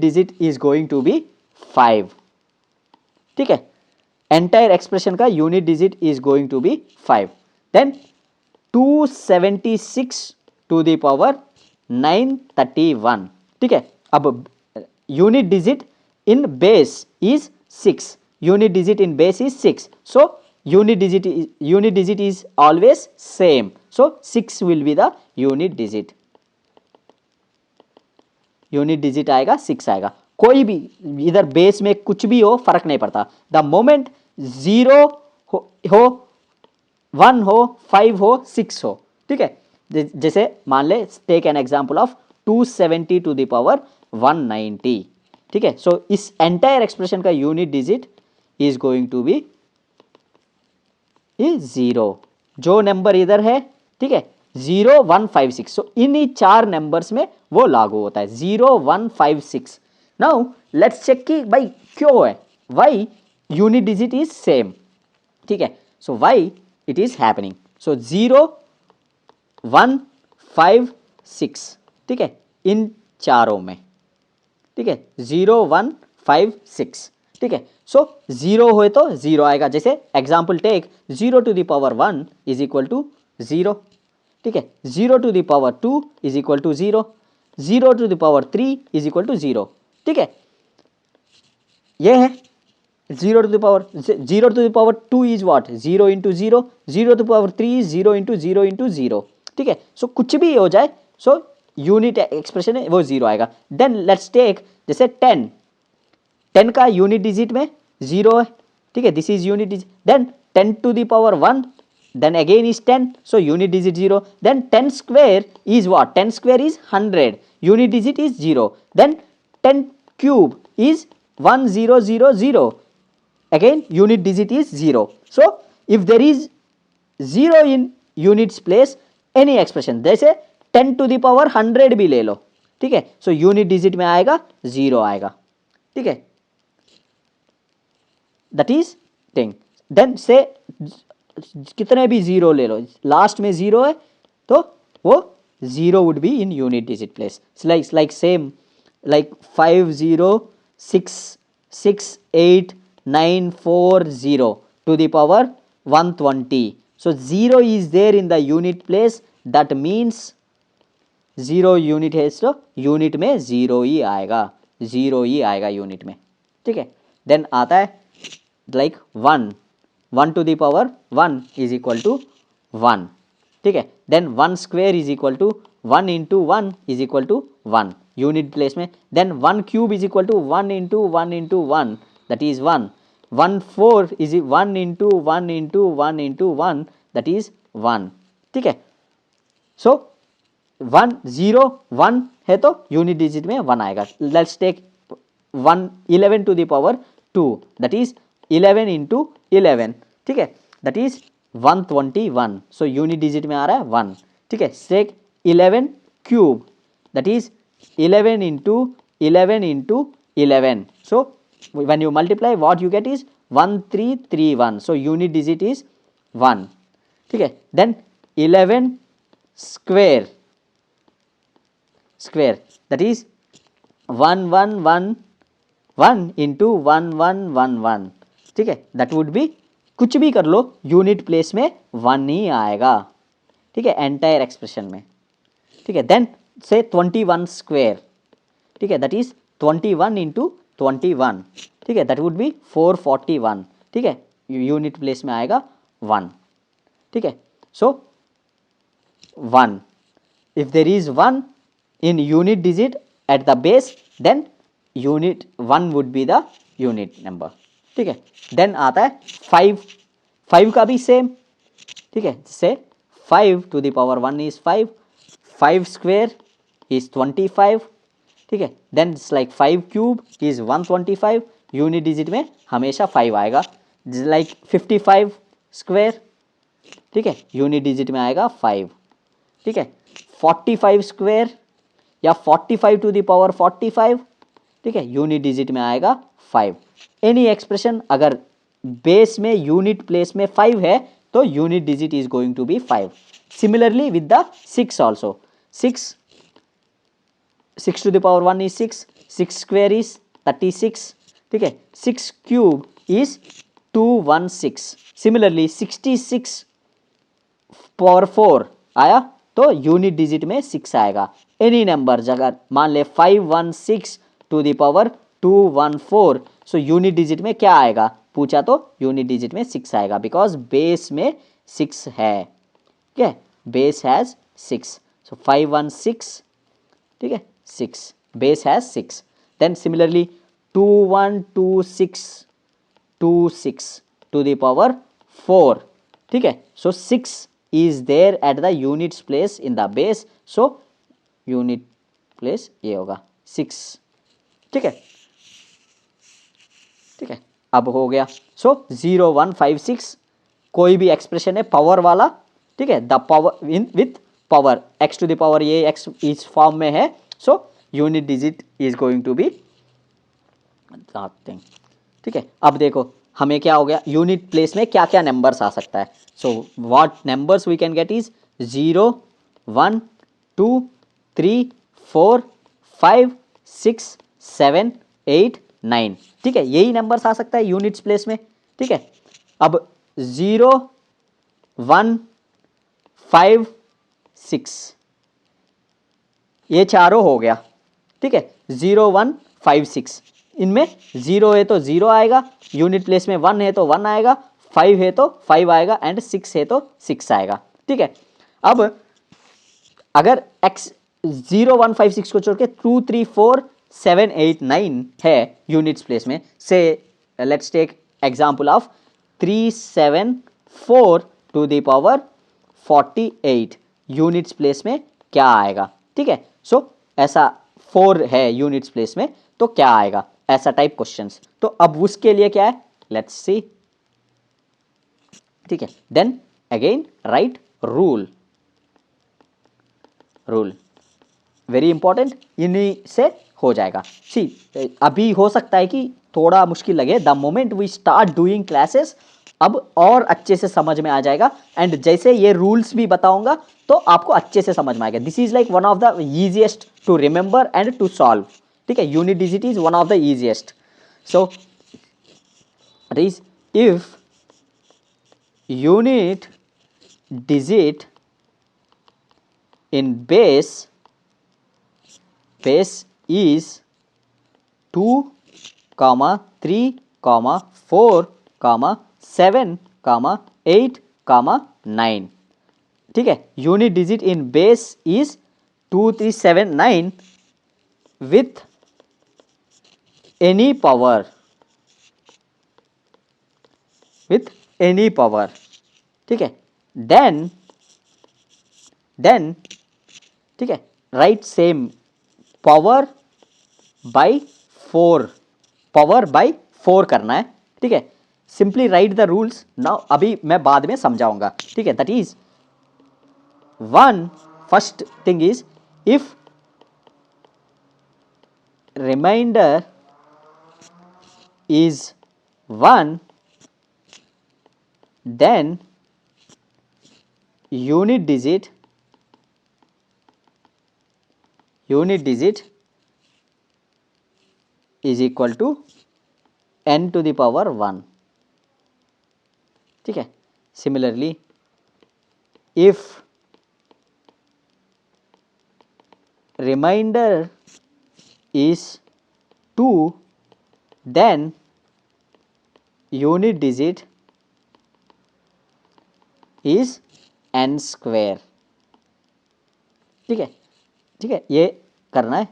[SPEAKER 1] digit is going to be 5, ठीक है। एंटायर एक्सप्रेशन का unit digit is going to be 5। Then 276 to the power 931, ठीक है। अब unit digit in base is 6, unit digit in base is 6, so unit digit is always same, so 6 will be the unit digit unit digit आएगा 6 आएगा। कोई भी इधर base में कुछ भी हो फर्क नहीं पड़ता, द मोमेंट 0 हो 1 हो 5 हो 6 हो, ठीक है। जैसे मान ले take an example of 270 to the power 190, ठीक है। सो इस एंटायर एक्सप्रेशन का unit digit is going to be 0। जो नंबर इधर है, ठीक है, 0 1 5 6, सो इन्हीं 4 नंबर्स में वो लागू होता है 0 1 5 6। नाउ लेट्स चेक कि भाई क्यों है, why unit digit is same, ठीक है। So why it is happening, so 0 1 5 6, ठीक है, इन चारों में, ठीक है, 0 1 5 6, ठीक है। सो 0 हो तो 0 आएगा, जैसे example take 0 to the power 1 is equal to 0, ठीक है, 0 to the power 2 is equal to 0, 0 to the power 3 is equal to 0, ठीक है। ये है 0 to the power 2 is what, 0 into 0, 0 to power 3 is 0 into 0 into 0, ठीक है। सो कुछ भी हो जाए, सो यूनिट एक्सप्रेशन है वो 0 आएगा। देन लेट्स टेक जैसे 10 का यूनिट डिजिट में 0 है, ठीक है, this is unit digit. Then 10 to the power 1 then again is 10, so unit digit 0. then 10 square is what, 10 square is 100, unit digit is 0. then 10 cube is 1000, again unit digit is 0. so if there is 0 in units place any expression, जैसे 10 to the power 100 भी ले लो, ठीक है, so unit digit में आएगा 0 आएगा, ठीक है, दैट इज थिंग। देन से कितने भी 0 ले लो, लास्ट में 0 है तो वो 0 would be in unit digit place, like same like 5 0 6 6 8 9 4 0 to the power 120, so 0 is there in the unit place, that means 0 unit है, तो यूनिट में 0 ही आएगा, 0 ही आएगा यूनिट में, ठीक है। देन आता है like 1 to the power 1 is equal to 1, ठीक है। Then 1 square is equal to 1 into 1 is equal to 1 unit place में। Then 1 cube is equal to 1 into 1 into 1, that is 1 1 4 is 1 into 1 into 1 into 1, that is 1, ठीक है। सो 1 0 1 है तो unit digit में 1 आएगा। Let's take 11 to the power 2, that is 11 into 11, ठीक है, that is 121, so unit digit में आ रहा है 1, ठीक है। Take 11 cube, that is 11 into 11 into 11, so when you multiply what you get is 1331, so unit digit is 1, ठीक है। Then 11 square that is 1111 into 1111, ठीक है, दैट वुड बी, कुछ भी कर लो यूनिट प्लेस में 1 ही आएगा, ठीक है, एंटायर एक्सप्रेशन में, ठीक है। देन से 21 स्क्वेयर, ठीक है, दैट इज 21 इंटू 21, ठीक है, दैट वुड बी 441, ठीक है, यूनिट प्लेस में आएगा 1, ठीक है। सो 1, if there is 1 in unit digit at the base, then unit 1 would be the unit number, ठीक है। देन आता है 5 का भी सेम, ठीक है, say 5 to the power 1 is 5 square is 25, ठीक है। Then like 5 cube is 125, unit digit में हमेशा 5 आएगा, लाइक 55 स्क्वेयर, ठीक है, यूनिट डिजिट में आएगा 5, ठीक है। 45 स्क्वेयर या 45 टू द पावर 45, ठीक है, यूनिट डिजिट में आएगा 5। एनी एक्सप्रेशन अगर बेस में यूनिट प्लेस में 5 है तो unit digit is going to be 5। Similarly with the 6 also, 6 to the power 1 is 6 square is 36, ठीक है, 6 क्यूब इज 216, सिमिलरली 66 पावर 4 आया तो यूनिट डिजिट में 6 आएगा। एनी नंबर अगर मान ले 516 to the power 214, so unit digit में क्या आएगा पूछा तो यूनिट डिजिट में 6 आएगा, बिकॉज बेस में 6 है, ठीक है, बेस हैज 6, सो 516, ठीक है, 6, base has 6. Then similarly 2126 to the power 4. ठीक है, so 6 is there at the units place in the base, so unit place ये होगा 6. ठीक है, ठीक है, अब हो गया. सो 0156 कोई भी एक्सप्रेशन है पावर वाला, ठीक है, the power in with power x to the power ये x इस फॉर्म में है, so unit digit is going to be nothing. ठीक है, अब देखो हमें क्या हो गया, यूनिट प्लेस में क्या क्या नंबर्स आ सकता है. So what numbers we can get is 0 1 2 3 4 5 6 7 8 9. ठीक है, यही नंबर्स आ सकता है यूनिट्स प्लेस में. ठीक है, अब 0 1 5 6 ये चारों हो गया. ठीक है, 0 1 5 6 इनमें 0 है तो 0 आएगा, यूनिट प्लेस में 1 है तो 1 आएगा, 5 है तो 5 आएगा एंड 6 है तो 6 आएगा. ठीक है, अब अगर x 0 1 5 6 को छोड़ के 2 3 4 7 8 9 है यूनिट्स प्लेस में, say let's take example of 3 7 4 to the power 48 units place में क्या आएगा. ठीक है, सो ऐसा 4 है यूनिट्स प्लेस में तो क्या आएगा, ऐसा टाइप क्वेश्चंस. तो अब उसके लिए क्या है, लेट्स सी. ठीक है, then again write rule very important, इन्हीं से हो जाएगा. सी अभी हो सकता है कि थोड़ा मुश्किल लगे, the moment we start doing classes अब और अच्छे से समझ में आ जाएगा, एंड जैसे ये रूल्स भी बताऊंगा तो आपको अच्छे से समझ में आएगा. This is like one of the easiest to remember and to solve. ठीक है, unit digit is one of the easiest. So if unit digit in base is 2, 3, 4, 7, 8, 9. ठीक है, unit digit in base is 2 3 7 9 with any power, ठीक है, then ठीक है, right same power by 4 करना है. ठीक है, simply write the rules now, अभी मैं बाद में समझाऊंगा. ठीक है, that is one first thing is if remainder is 1 then unit digit is equal to n to the power 1. ठीक है, similarly if remainder is 2 then unit digit is n square. ठीक है, ठीक है, ये करना है.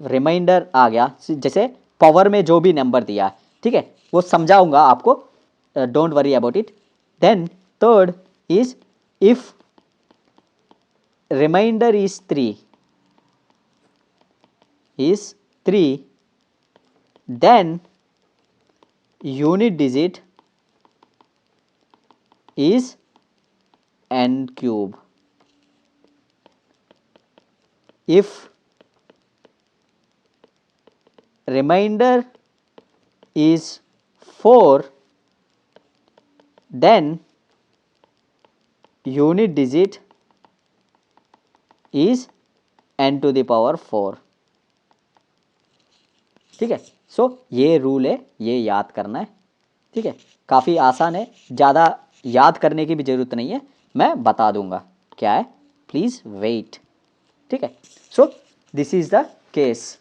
[SPEAKER 1] रिमाइंडर आ गया, जैसे पावर में जो भी नंबर दिया, ठीक है, वो समझाऊंगा आपको, don't worry about it. Then third is if remainder is 3 then unit digit is n cube. If remainder is 4 then unit digit is n to the power 4. ठीक है, सो ये रूल है, ये याद करना है. ठीक है, काफ़ी आसान है, ज़्यादा याद करने की भी ज़रूरत नहीं है, मैं बता दूंगा क्या है, प्लीज़ वेट. ठीक है, so this is the case,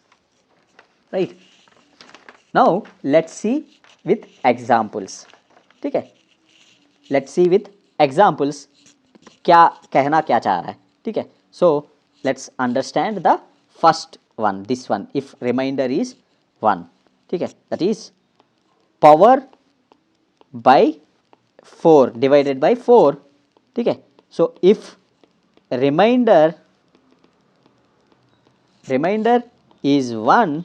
[SPEAKER 1] right. Now let's see with examples. ठीक है, लेट्स सी विथ एग्जाम्पल्स क्या कहना क्या चाह रहा है. ठीक है, so let's understand the first 1, this one, if remainder is 1, ठीक है, that is power by 4 divided by 4, ठीक है. So if remainder is 1,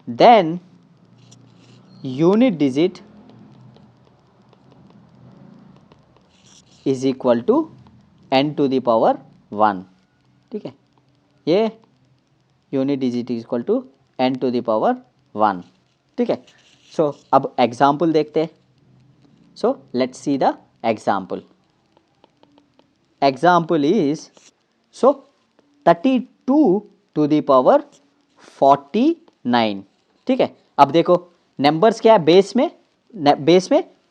[SPEAKER 1] then unit digit is equal to n to the power 1, ठीक है. ये unit digit is equal to n to the power 1, ठीक है. So अब एग्जाम्पल देखते हैं. So let's see the example. Example is 32 to the power 49, ठीक है. अब देखो नंबर्स क्या है, बेस में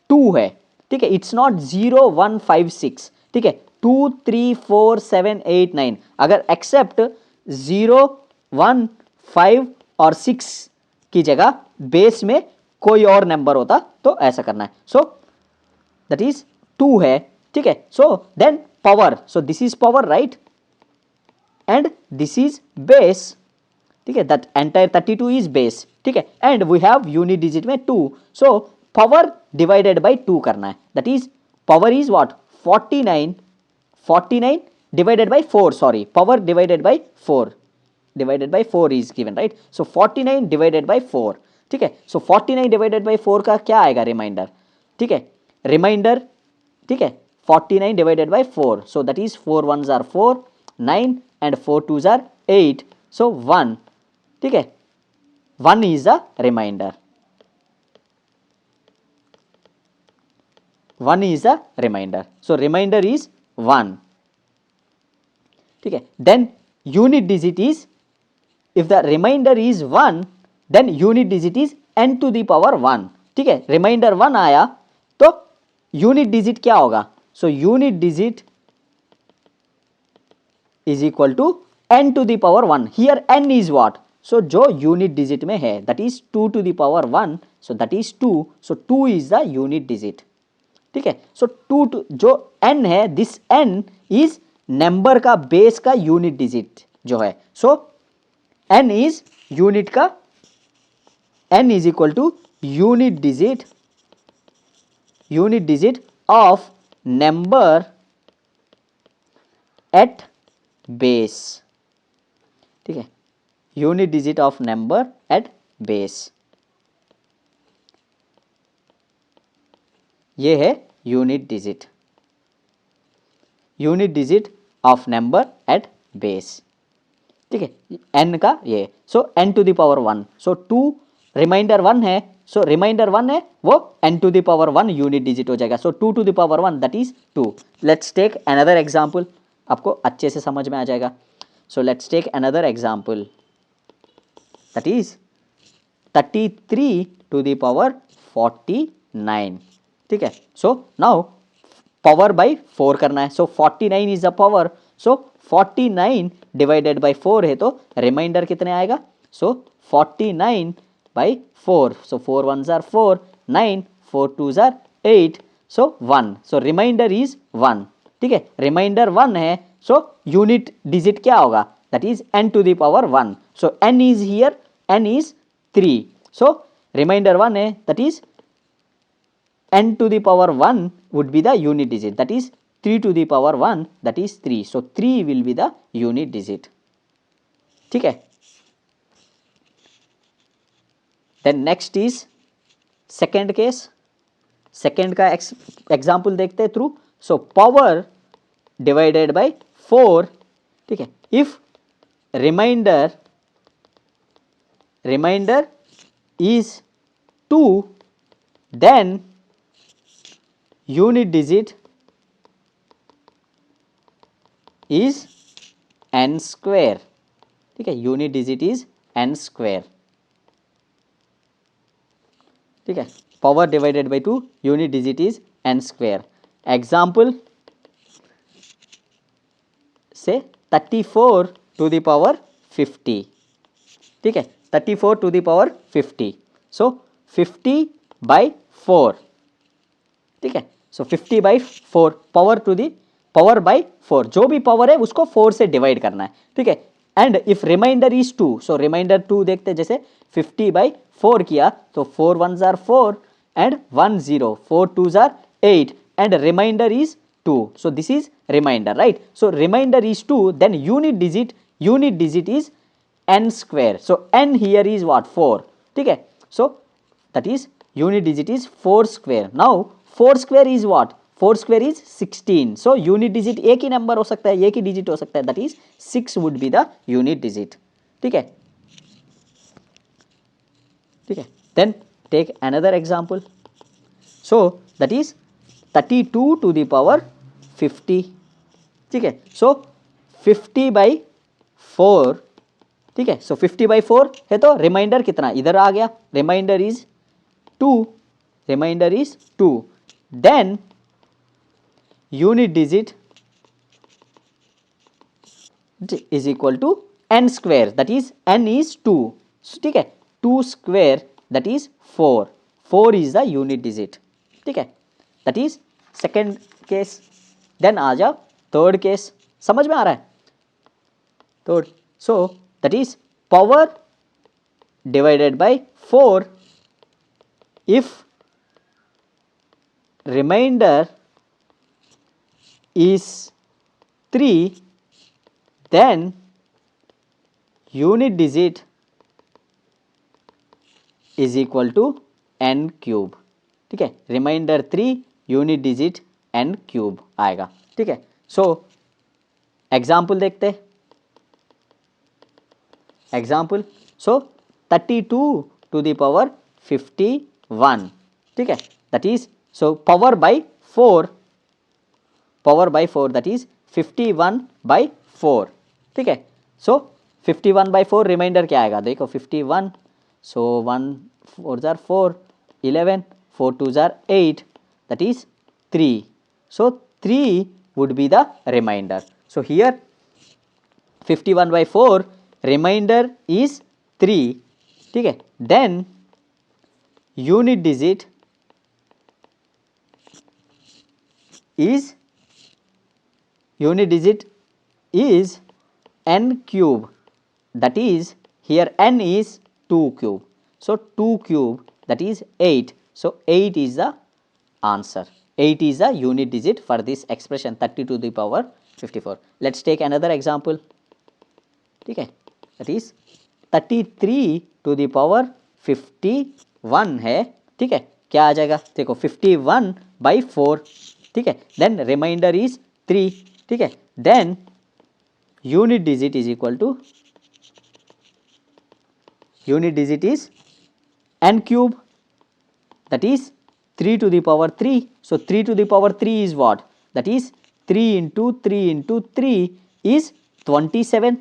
[SPEAKER 1] 2 है, ठीक है. इट्स नॉट 0 1 5 6, ठीक है. 2 3 4 7 8 9, अगर एक्सेप्ट 0 1 5 और 6 की जगह बेस में कोई और नंबर होता तो ऐसा करना है. सो दैट इज 2 है, ठीक है. So then power, so this is power right, and this is base, ठीक है. दैट एंटायर 32 इज बेस, ठीक है. And we have unit digit में 2, सो पावर डिवाइडेड बाय 2 करना है. That is power is what 49 divided by 4, sorry, power divided by 4 is given, right. So 49 divided by 4, ठीक है. So 49 divided by 4 का क्या आएगा, रिमाइंडर, ठीक है. रिमाइंडर, ठीक है, 49 divided by 4, so that is 4 1s are 4, 9 and 4 2s are 8, so 1, ठीक है. 1 is the remainder. 1 is the remainder. So remainder is 1, ठीक है. Then unit digit is, if the remainder is 1, then unit digit is n to the power 1, ठीक है. Reminder 1 आया तो unit digit क्या होगा. So unit digit is equal to n to the power 1. Here n is what, so जो unit digit में है that is 2 to the power 1, so that is 2, so 2 is the unit digit, ठीक है. So 2 जो n है, this n is number का base का unit digit जो है. सो n इज यूनिट का, n is equal to unit digit of number at base, ठीक है. Unit digit of number at base, ये है unit digit of number at base, ठीक है. n का ये, so n to the power 1, so 2 remainder 1 है, सो रिमाइंडर 1 है वो n to the power 1 unit digit हो जाएगा. So 2 to the power 1 that is 2. Let's take another example, आपको अच्छे से समझ में आ जाएगा. So let's take another example, that is 33 to the power 49, ठीक है. सो नाउ पावर बाई 4 करना है. So 49 is the power, so 49 divided by 4 है तो रिमाइंडर कितने आएगा. So 49 by 4, so 4 1s are 4, 9 4 2s are 8, so 1, so remainder is 1, ठीक है. रिमाइंडर 1 है, सो यूनिट डिजिट क्या होगा, that is n to the power 1, so n is here, n is 3, so remainder 1 है, that is n to the power 1 would be the unit digit, that is 3 to the power 1, that is 3, so 3 will be the unit digit, ठीक है. Then next is second case. Second का example देखते हैं through. So power divided by 4, ठीक है. If remainder is 2, then unit digit is n square, ठीक है. Unit digit is n square, ठीक है. Power divided by 2, unit digit is n square. Example से 34 टू द पावर 50, ठीक है. 34 to the power 50, so 50 by 4, ठीक है. So 50 by 4 power to the power by 4, जो भी पावर है उसको 4 से डिवाइड करना है, ठीक है। And if remainder is 2, so remainder 2 देखते, जैसे 50/4 किया तो 4 1s are 4 and 1 0, 4 2s are 8 and remainder is 2. So this is remainder, right? So remainder is 2, then unit digit is n square. So n here is what? 4, ठीक है। So that is unit digit is 4 square. Now 4 square is what? 4 square is 16. So unit digit एक ही number हो सकता है, एक ही digit हो सकता है, that is 6 would be the unit digit, ठीक है, ठीक है। Then take another example. So that is 32 to the power 50, ठीक है। So 50/4, ठीक है। So 50/4 है तो रिमाइंडर कितना इधर आ गया, reminder is 2, then unit digit is equal to n square, that is n is 2, ठीक है। 2 square that is 4 is the unit digit, ठीक है। That is second case. Then आ जाओ थर्ड केस, समझ में आ रहा है third. So that is power divided by 4 if remainder is 3, then unit digit is equal to n cube, ठीक है। Remainder 3, unit digit n cube आएगा, ठीक है। सो एग्जाम्पल देखते हैं, example. So 32 to the power 51, ठीक है, that is so power by 4 that is 51/4, ठीक है। सो 51/4 रिमाइंडर क्या आएगा, देखो 51, सो 1 4s are 4, 11, 4 2s are 8, that is 3. So 3 would be the remainder. So here 51/4 remainder is 3, ठीक है। Then unit digit is n cube, that is here n is 2 cube, so 2 cube that is 8, so 8 is the answer, 8 is the unit digit for this expression 30 to the power 54. Let's take another example, ठीक है, that is 33 to the power 51 है, ठीक है। क्या आ जाएगा, देखो 51/4, ठीक है। देन रिमाइंडर इज 3, ठीक है। Then unit digit is equal to n cube, that is 3 to the power 3. So 3 to the power 3 is what, that is 3 into 3 into 3 is 27,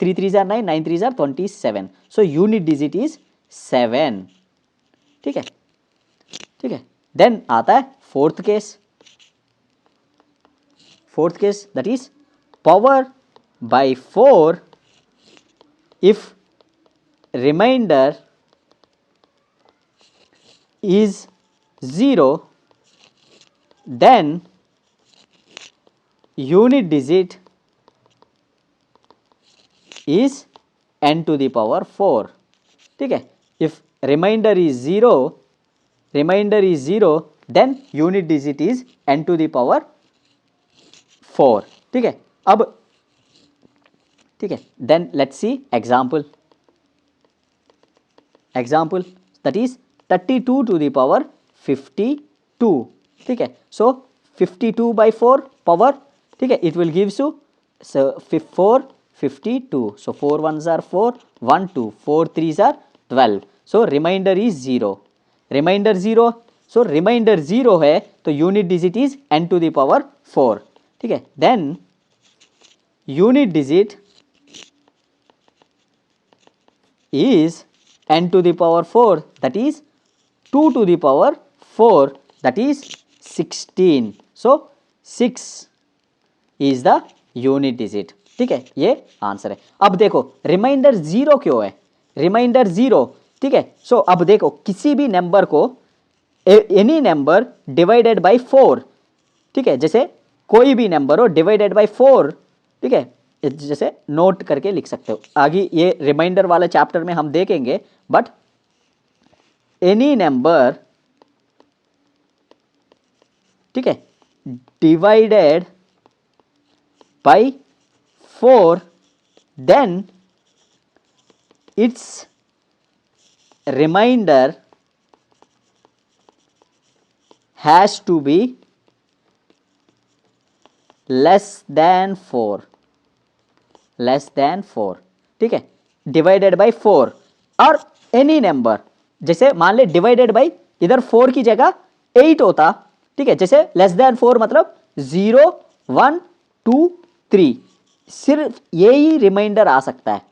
[SPEAKER 1] 3 3s are 9, 9 3s are 27. So unit digit is 7, ठीक है, ठीक है। Then आता है fourth case, that is power by 4 if remainder is 0, then unit digit is n to the power 4, ठीक है। if remainder is 0, then unit digit is n to the power 4, ठीक है। अब ठीक है, then let's see example, that is 32 to the power 52, ठीक है। सो 52/4 power, ठीक है, it will gives you 4 52, so 4 1s are 4, 1 2, 4 3s are 12, so remainder is 0, remainder 0, so remainder 0 है तो unit digit is n to the power 4, ठीक है। Then unit digit is n to the power 4, that is 2 to the power 4, that is 16. So 6 is the unit digit, ठीक है, ये answer है। अब देखो रिमाइंडर 0 क्यों है, रिमाइंडर 0, ठीक है। सो अब देखो किसी भी नंबर को एनी नंबर डिवाइडेड बाय 4, ठीक है, जैसे कोई भी नंबर हो डिवाइडेड बाय 4, ठीक है, जैसे नोट करके लिख सकते हो। आगे ये रिमाइंडर वाले चैप्टर में हम देखेंगे, बट एनी नंबर, ठीक है, divided by 4 then it's remainder has to be less than 4, less than 4, ठीक है, डिवाइडेड बाय 4। और एनी नंबर, जैसे मान ले डिवाइडेड बाय इधर 4 की जगह 8 होता, ठीक है, जैसे लेस देन 4 मतलब 0 1 2 3, सिर्फ यही रिमाइंडर आ सकता है।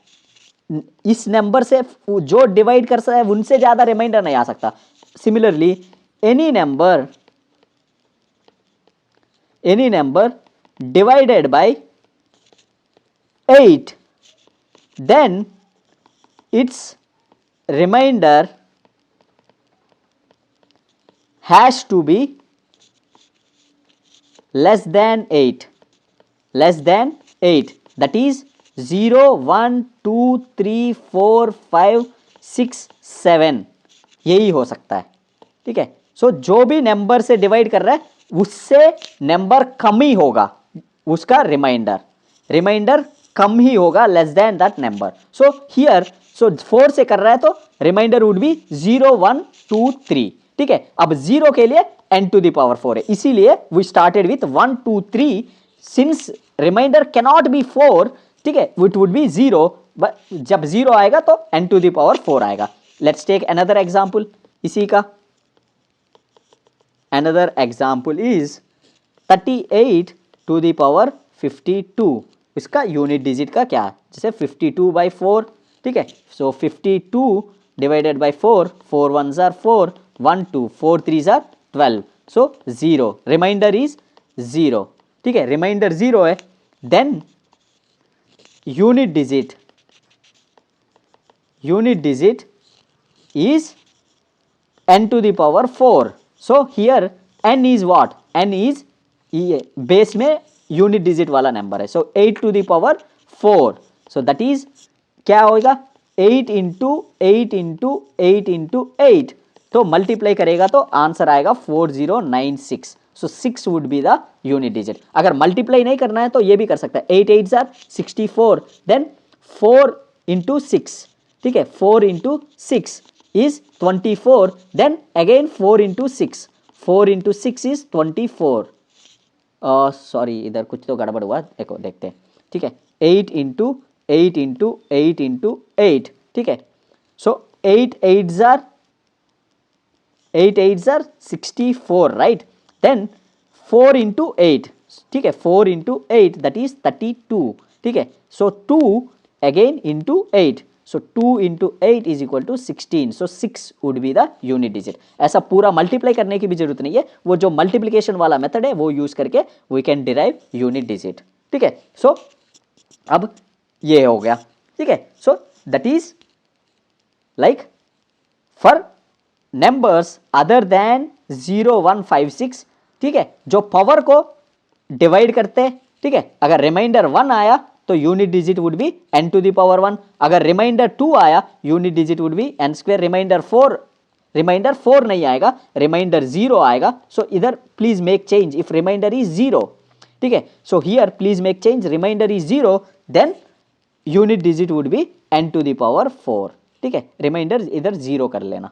[SPEAKER 1] इस नंबर से जो डिवाइड कर सकता है उनसे ज्यादा रिमाइंडर नहीं आ सकता। Similarly any number divided by 8 then its remainder has to be less than 8, less than 8, that is 0 1 2 3 4 5 6 7, यही हो सकता है, ठीक है। सो जो भी नंबर से डिवाइड कर रहा है उससे नंबर कम ही होगा, उसका रिमाइंडर कम ही होगा, less than that number. So here, so 4 से कर रहा है तो रिमाइंडर वुड बी 0 1 2 3, ठीक है। अब 0 के लिए n टू द पावर 4 है, इसीलिए we started with 1 2 3, since remainder cannot be 4, ठीक है, इट वुड बी 0, बट जब 0 आएगा तो n टू द पावर 4 आएगा। लेट्स टेक अनदर एग्जांपल इसी का। Another example is 38 to the power 52, इसका यूनिट डिजिट का क्या है, जैसे 52 बाई 4, ठीक है। सो 52 divided by 4, 4 1s are 4, 1 2 4 3s are 12, so 0, remainder is 0, ठीक है, रिमाइंडर 0 है। Then unit digit is n to the power 4, so here n is what, n is base में यूनिट डिजिट वाला नंबर है, so 8 to the power 4, so that is क्या होगा 8 into 8 into 8 into 8, तो multiply करेगा तो answer आएगा 4096, सो 6 would be the unit digit. अगर मल्टीप्लाई नहीं करना है तो ये भी कर सकता है, 8 8s are 64, देन 4 इंटू 6, ठीक है, 4 into 6 is 24, then again 4 into 6, 4 into 6 is 24, sorry इधर कुछ तो गड़बड़ हुआ, देखो देखते हैं, ठीक है, 8 इंटू 8 इंटू 8 इंटू 8, ठीक है, so 8 8s are 64, right, then 4 into 8, ठीक है, 4 इंटू 8 दैट इज 32, ठीक है, so 2 again into 8, so 2 into 8 is equal to 16, so 6 would be the unit digit। ऐसा पूरा मल्टीप्लाई करने की भी जरूरत नहीं है, वो जो मल्टीप्लिकेशन वाला मेथड है वो यूज करके we can derive unit digit, ठीक है। सो अब ये हो गया, ठीक है, so that is like for numbers other than 0 1 5 6, ठीक है, जो पावर को डिवाइड करते हैं, ठीक है, अगर रिमाइंडर 1 आया तो unit digit would be n to the power 1, अगर रिमाइंडर 2 आया unit digit would be n square, remainder 4 नहीं आएगा, रिमाइंडर 0 आएगा, सो इधर please make change if remainder is 0, ठीक है, so here please make change, remainder is 0, then unit digit would be n to the power 4, ठीक है, reminder इधर 0 कर लेना,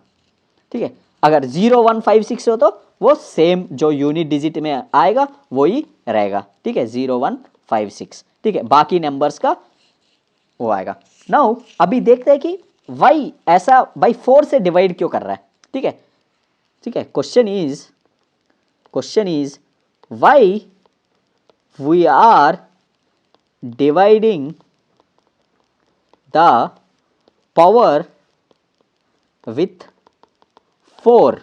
[SPEAKER 1] ठीक है। अगर 0 1 5 6 हो तो वो सेम जो यूनिट डिजिट में आएगा वही रहेगा, ठीक है, 0 1 5 6, ठीक है, बाकी नंबर्स का वो आएगा। नाउ अभी देखते हैं कि y ऐसा बाई 4 से डिवाइड क्यों कर रहा है, ठीक है, ठीक है, question is why we are dividing the power with 4,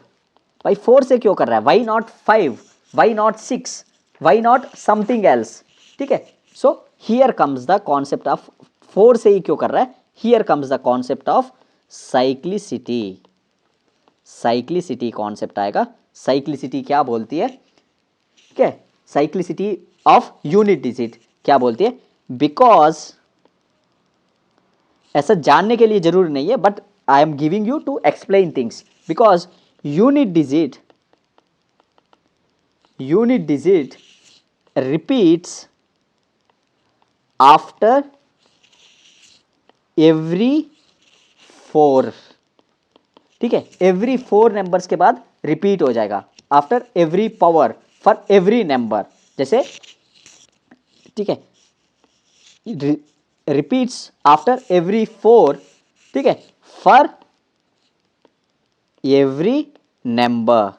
[SPEAKER 1] by 4 से क्यों कर रहा है, why not 5, why not 6, why not something else, ठीक है। So here comes the concept of 4 से ही क्यों कर रहा है, here comes the concept of cyclicity concept आएगा। साइक्लिसिटी क्या बोलती है, ठीक है, साइक्लिसिटी ऑफ यूनिट डिजिट क्या बोलती है, बिकॉज ऐसा जानने के लिए जरूरी नहीं है, but I am giving you to explain things, because unit digit repeats after every 4, ठीक है, एवरी 4 नंबर्स के बाद रिपीट हो जाएगा, after every power for every number, जैसे ठीक है, रिपीट्स आफ्टर एवरी 4, ठीक है, for every number,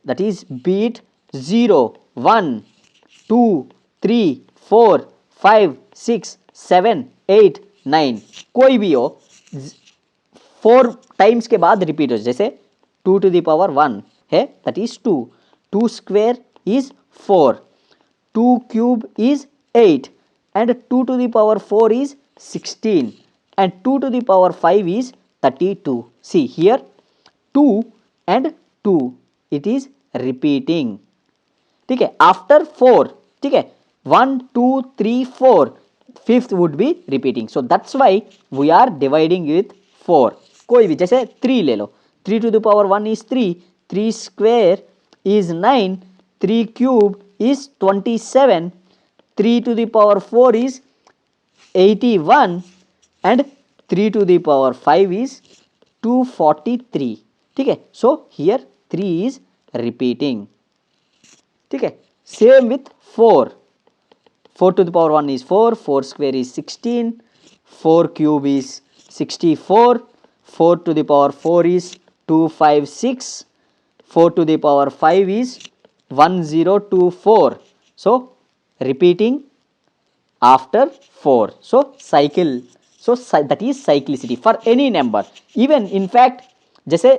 [SPEAKER 1] that is beat 0 1 2 3 4 5 6 7 8 9, कोई भी हो 4 टाइम्स के बाद रिपीट हो, जैसे 2 to the power 1 है, that is 2, 2 square is 4, 2 cube is 8, and 2 to the power 4 is 16, and 2 to the power 5 is 32. See here 2 and 2, it is repeating, ठीक है, आफ्टर 4, ठीक है, 1 2 3 4, fifth would be repeating, so that's why we are dividing with 4, कोई भी, जैसे 3 ले लो, 3 to the power 1 is 3, 3 square is 9, 3 cube is 27, 3 to the power 4 is 81, and 3 to the power 5 is 243, ठीक है, सो हियर 3 is repeating, ठीक है, same with 4, 4 to the power 1 is 4, 4 square is 16, 4 cube is 64, 4 to the power 4 is 256, 4 to the power 5 is 1024, so repeating after 4, so cycle, so that is cyclicity for any number, even in fact जैसे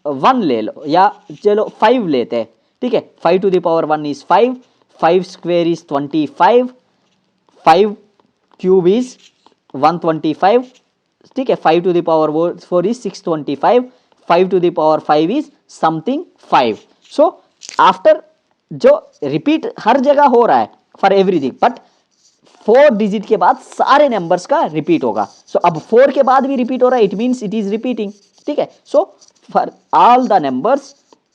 [SPEAKER 1] 1 ले लो या चलो 5 लेते हैं, ठीक है, 5 to the power 1 is 5, 5 square is 25, 5 cube is 125, ठीक है, 5 to the power 4 is 625, 5 to the power 5 is something 5, so after जो रिपीट हर जगह हो रहा है फॉर एवरीथिंग, बट 4 डिजिट के बाद सारे नंबर्स का रिपीट होगा, सो अब 4 के बाद भी रिपीट हो रहा है, it means it is repeating, ठीक है, so for all the numbers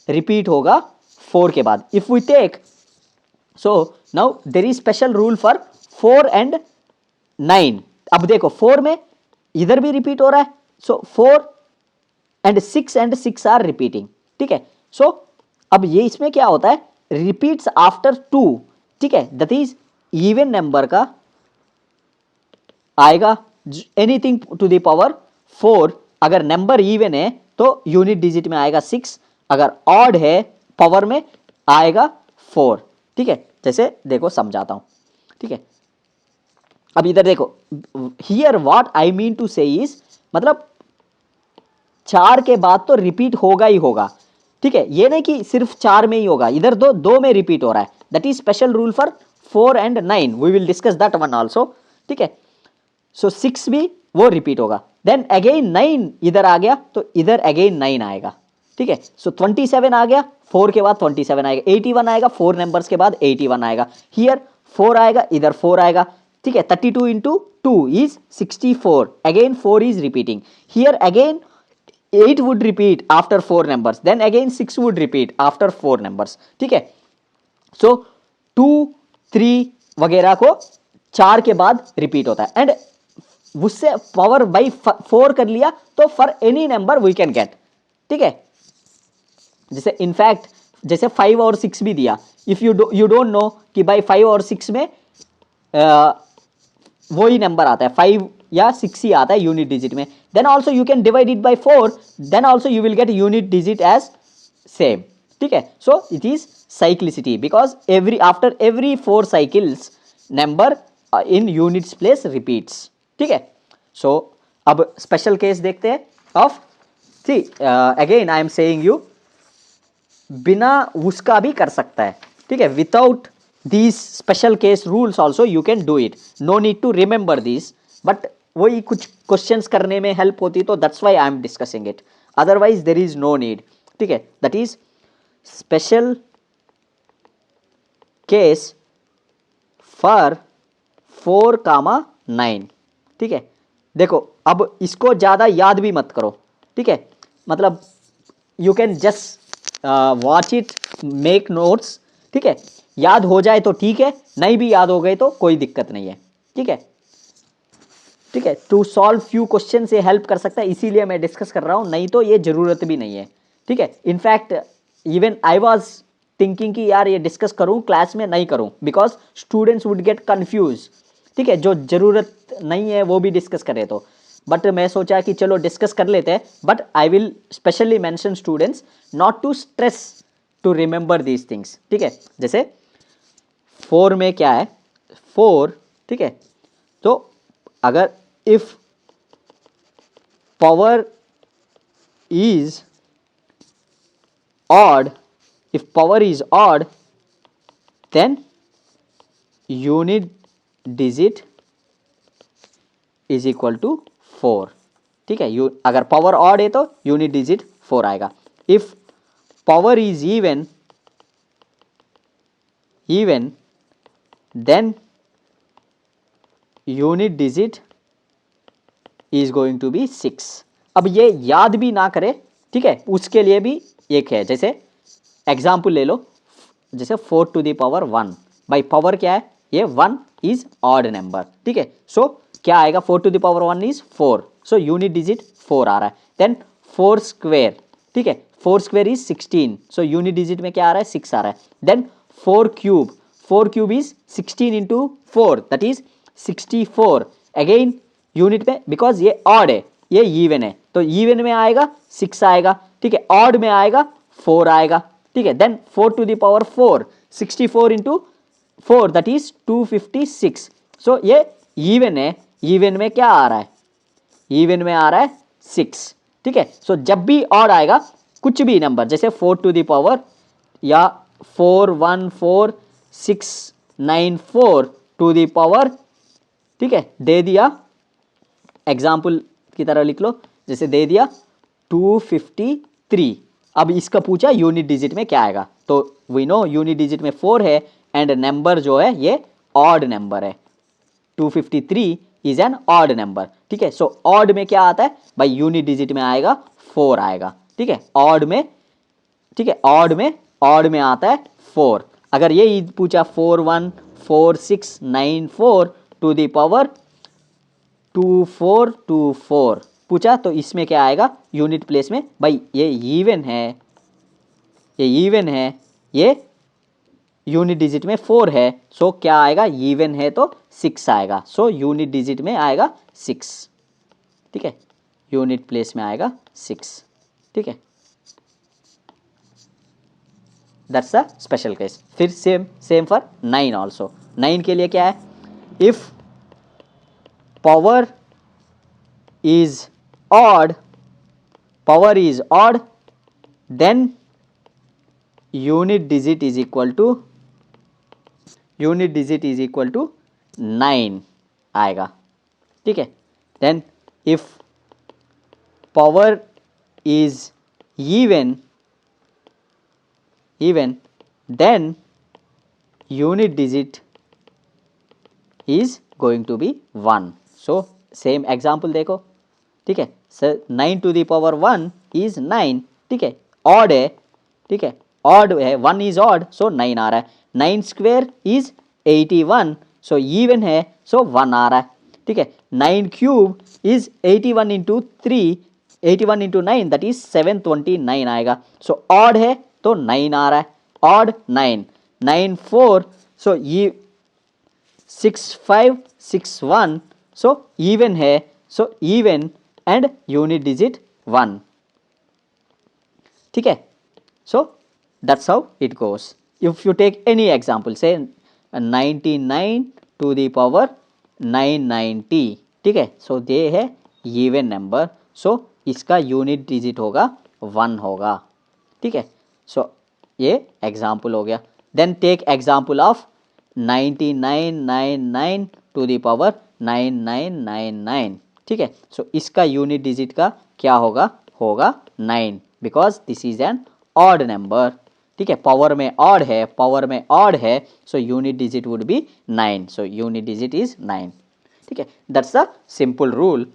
[SPEAKER 1] repeat होगा 4 के बाद, if we take, so now there is special rule for 4 and 9, अब देखो 4 में इधर भी रिपीट हो रहा है, सो 4 and 6 आर रिपीटिंग, ठीक है, सो अब ये इसमें क्या होता है, रिपीट्स आफ्टर 2, ठीक है, दैट इज इवन नंबर का आएगा एनीथिंग टू द पावर 4, अगर नंबर इवन है तो यूनिट डिजिट में आएगा 6, अगर ऑड है पावर में आएगा 4, ठीक है, जैसे देखो समझाता हूं, ठीक है, अब इधर देखो, here what I mean to say is, मतलब 4 के बाद तो रिपीट होगा ही होगा, ठीक है, ये नहीं कि सिर्फ 4 में ही होगा, इधर दो में रिपीट हो रहा है, that is special rule for 4 and 9, we will discuss that one also, ठीक है, सो 6 भी वो रिपीट होगा, देन अगेन 9 इधर आ गया तो इधर अगेन 9 आएगा, ठीक है, सो 27 आ गया, 4 के बाद 27 आएगा, 81 आएगा, 4 नंबर्स के बाद 81 आएगा, हियर 4 आएगा, इधर 4 आएगा, ठीक है, 32 into 2 is 64, again 4 is repeating, here again 8 would repeat after 4 numbers, then again 6 would repeat after 4 numbers, ठीक है, सो 2 3 वगैरह को 4 के बाद रिपीट होता है, एंड उससे पावर बाई 4 कर लिया तो for any number we can get, ठीक है, जैसे इनफैक्ट जैसे 5 और 6 भी दिया, इफ यू डोंट नो कि बाई 5 और 6 में वही नंबर आता है, 5 या 6 ही आता है यूनिट डिजिट में, then also you can divide it by 4, then also you will get unit digit as same, ठीक है, so it is cyclicity because after every 4 cycles number in units place repeats, ठीक है, so अब special case देखते हैं of, see again I am saying you, बिना उसका भी कर सकता है, ठीक है, without these special case rules also you can do it, no need to remember these, but वही कुछ क्वेश्चंस करने में हेल्प होती तो that's why I am discussing it, otherwise there is no need, ठीक है, that is special case for 4,9। ठीक है, देखो अब इसको ज़्यादा याद भी मत करो। ठीक है, मतलब you can just watch it, make notes. ठीक है, याद हो जाए तो ठीक है, नहीं भी याद हो गए तो कोई दिक्कत नहीं है। ठीक है, ठीक है, टू सॉल्व फ्यू क्वेश्चन से हेल्प कर सकता है, इसीलिए मैं डिस्कस कर रहा हूँ, नहीं तो ये ज़रूरत भी नहीं है। ठीक है, in fact even I was thinking कि यार ये डिस्कस करूँ क्लास में, नहीं करूँ, because students would get confuse. ठीक है, जो ज़रूरत नहीं है वो भी डिस्कस करें तो, बट मैं सोचा कि चलो डिस्कस कर लेते हैं, but I will specially mention students not to stress to remember these things. ठीक है, जैसे 4 में क्या है, 4। ठीक है, तो अगर if power is odd, if power is odd, then unit digit is equal to 4। ठीक है, अगर पावर ऑड है तो यूनिट डिजिट 4 आएगा। If power is even then unit digit is going to be 6। अब ये याद भी ना करे, ठीक है, उसके लिए भी एक है। जैसे एग्जाम्पल ले लो, जैसे 4 to the power 1, by power क्या है, ये 1 इज ऑड नंबर। ठीक है, सो क्या आएगा, 4 to the power 1 is 4, so unit digit 4 आ रहा है। देन 4 स्क्वेयर, ठीक है, 4 square is 16, so unit digit में क्या आ रहा है, 6 आ रहा है। Then 4 cube, 4 cube is 16 into 4, that is 64। Again unit में, बिकॉज ये ऑड है, ये इवन है, तो इवन में आएगा 6 आएगा। ठीक है, ऑड में आएगा 4 आएगा। ठीक है, then 4 to the power 4, 64 into 4 that is 256। So ये इवन है, इवन में क्या आ रहा है, इवन में आ रहा है 6। ठीक है, सो जब भी ऑड आएगा, कुछ भी नंबर, जैसे 4 टू द पावर या 414694 टू द पावर, ठीक है, दे दिया, एग्जाम्पल की तरह लिख लो, जैसे दे दिया 253। अब इसका पूछा यूनिट डिजिट में क्या आएगा, तो वी नो यूनिट डिजिट में 4 है एंड नंबर जो है ये ऑड नंबर है, 253 इज एन ऑड नंबर। ठीक है, सो ऑड में क्या आता है भाई, यूनिट डिजिट में आएगा 4 आएगा। ठीक है, ऑड में, ठीक है, ऑड में आता है 4। अगर ये पूछा 414694 टू द पावर 2424 पूछा, तो इसमें क्या आएगा, यूनिट प्लेस में, भाई ये इवन है, ये इवन है, ये यूनिट डिजिट में 4 है, सो क्या आएगा, इवन है तो 6 आएगा, सो यूनिट डिजिट में आएगा 6। ठीक है, यूनिट प्लेस में आएगा 6। ठीक है, दैट्स अ स्पेशल केस। फिर सेम फॉर 9 ऑल्सो। 9 के लिए क्या है, if power is odd, power is odd, then unit digit is equal to 9 आएगा। ठीक है, then if power is even then unit digit is going to be 1। so same example देखो। ठीक है, sir 9 to the power 1 is 9। ठीक है, odd है, ठीक है, ऑड है, 1 इज ऑड, सो 9 आ रहा है। 9 स्क्वेयर इज 81, सो इवन है, सो 1 आ रहा है। ठीक है, 9 cube is 81 into 3, 81 into 9 that is 729 आएगा, सो ऑड है तो 9 आ रहा है, ऑड 9, 9 4, सो ये 6561, सो इवन है, so even and unit digit 1। ठीक है, so that's how it goes. If you take any example, say 99 to the power 990, ठीक है, सो ये है इवन नंबर, सो इसका यूनिट डिजिट होगा 1 होगा। ठीक है, सो ये एग्जाम्पल हो गया। Then take example of 9999 to the power 9999। ठीक है, सो इसका यूनिट डिजिट का क्या होगा, 9, because this is an odd number. ठीक है, पावर में ऑड है, पावर में ऑड है, so unit digit would be 9, so unit digit is 9, ठीक है, दैट्स अ सिंपल रूल,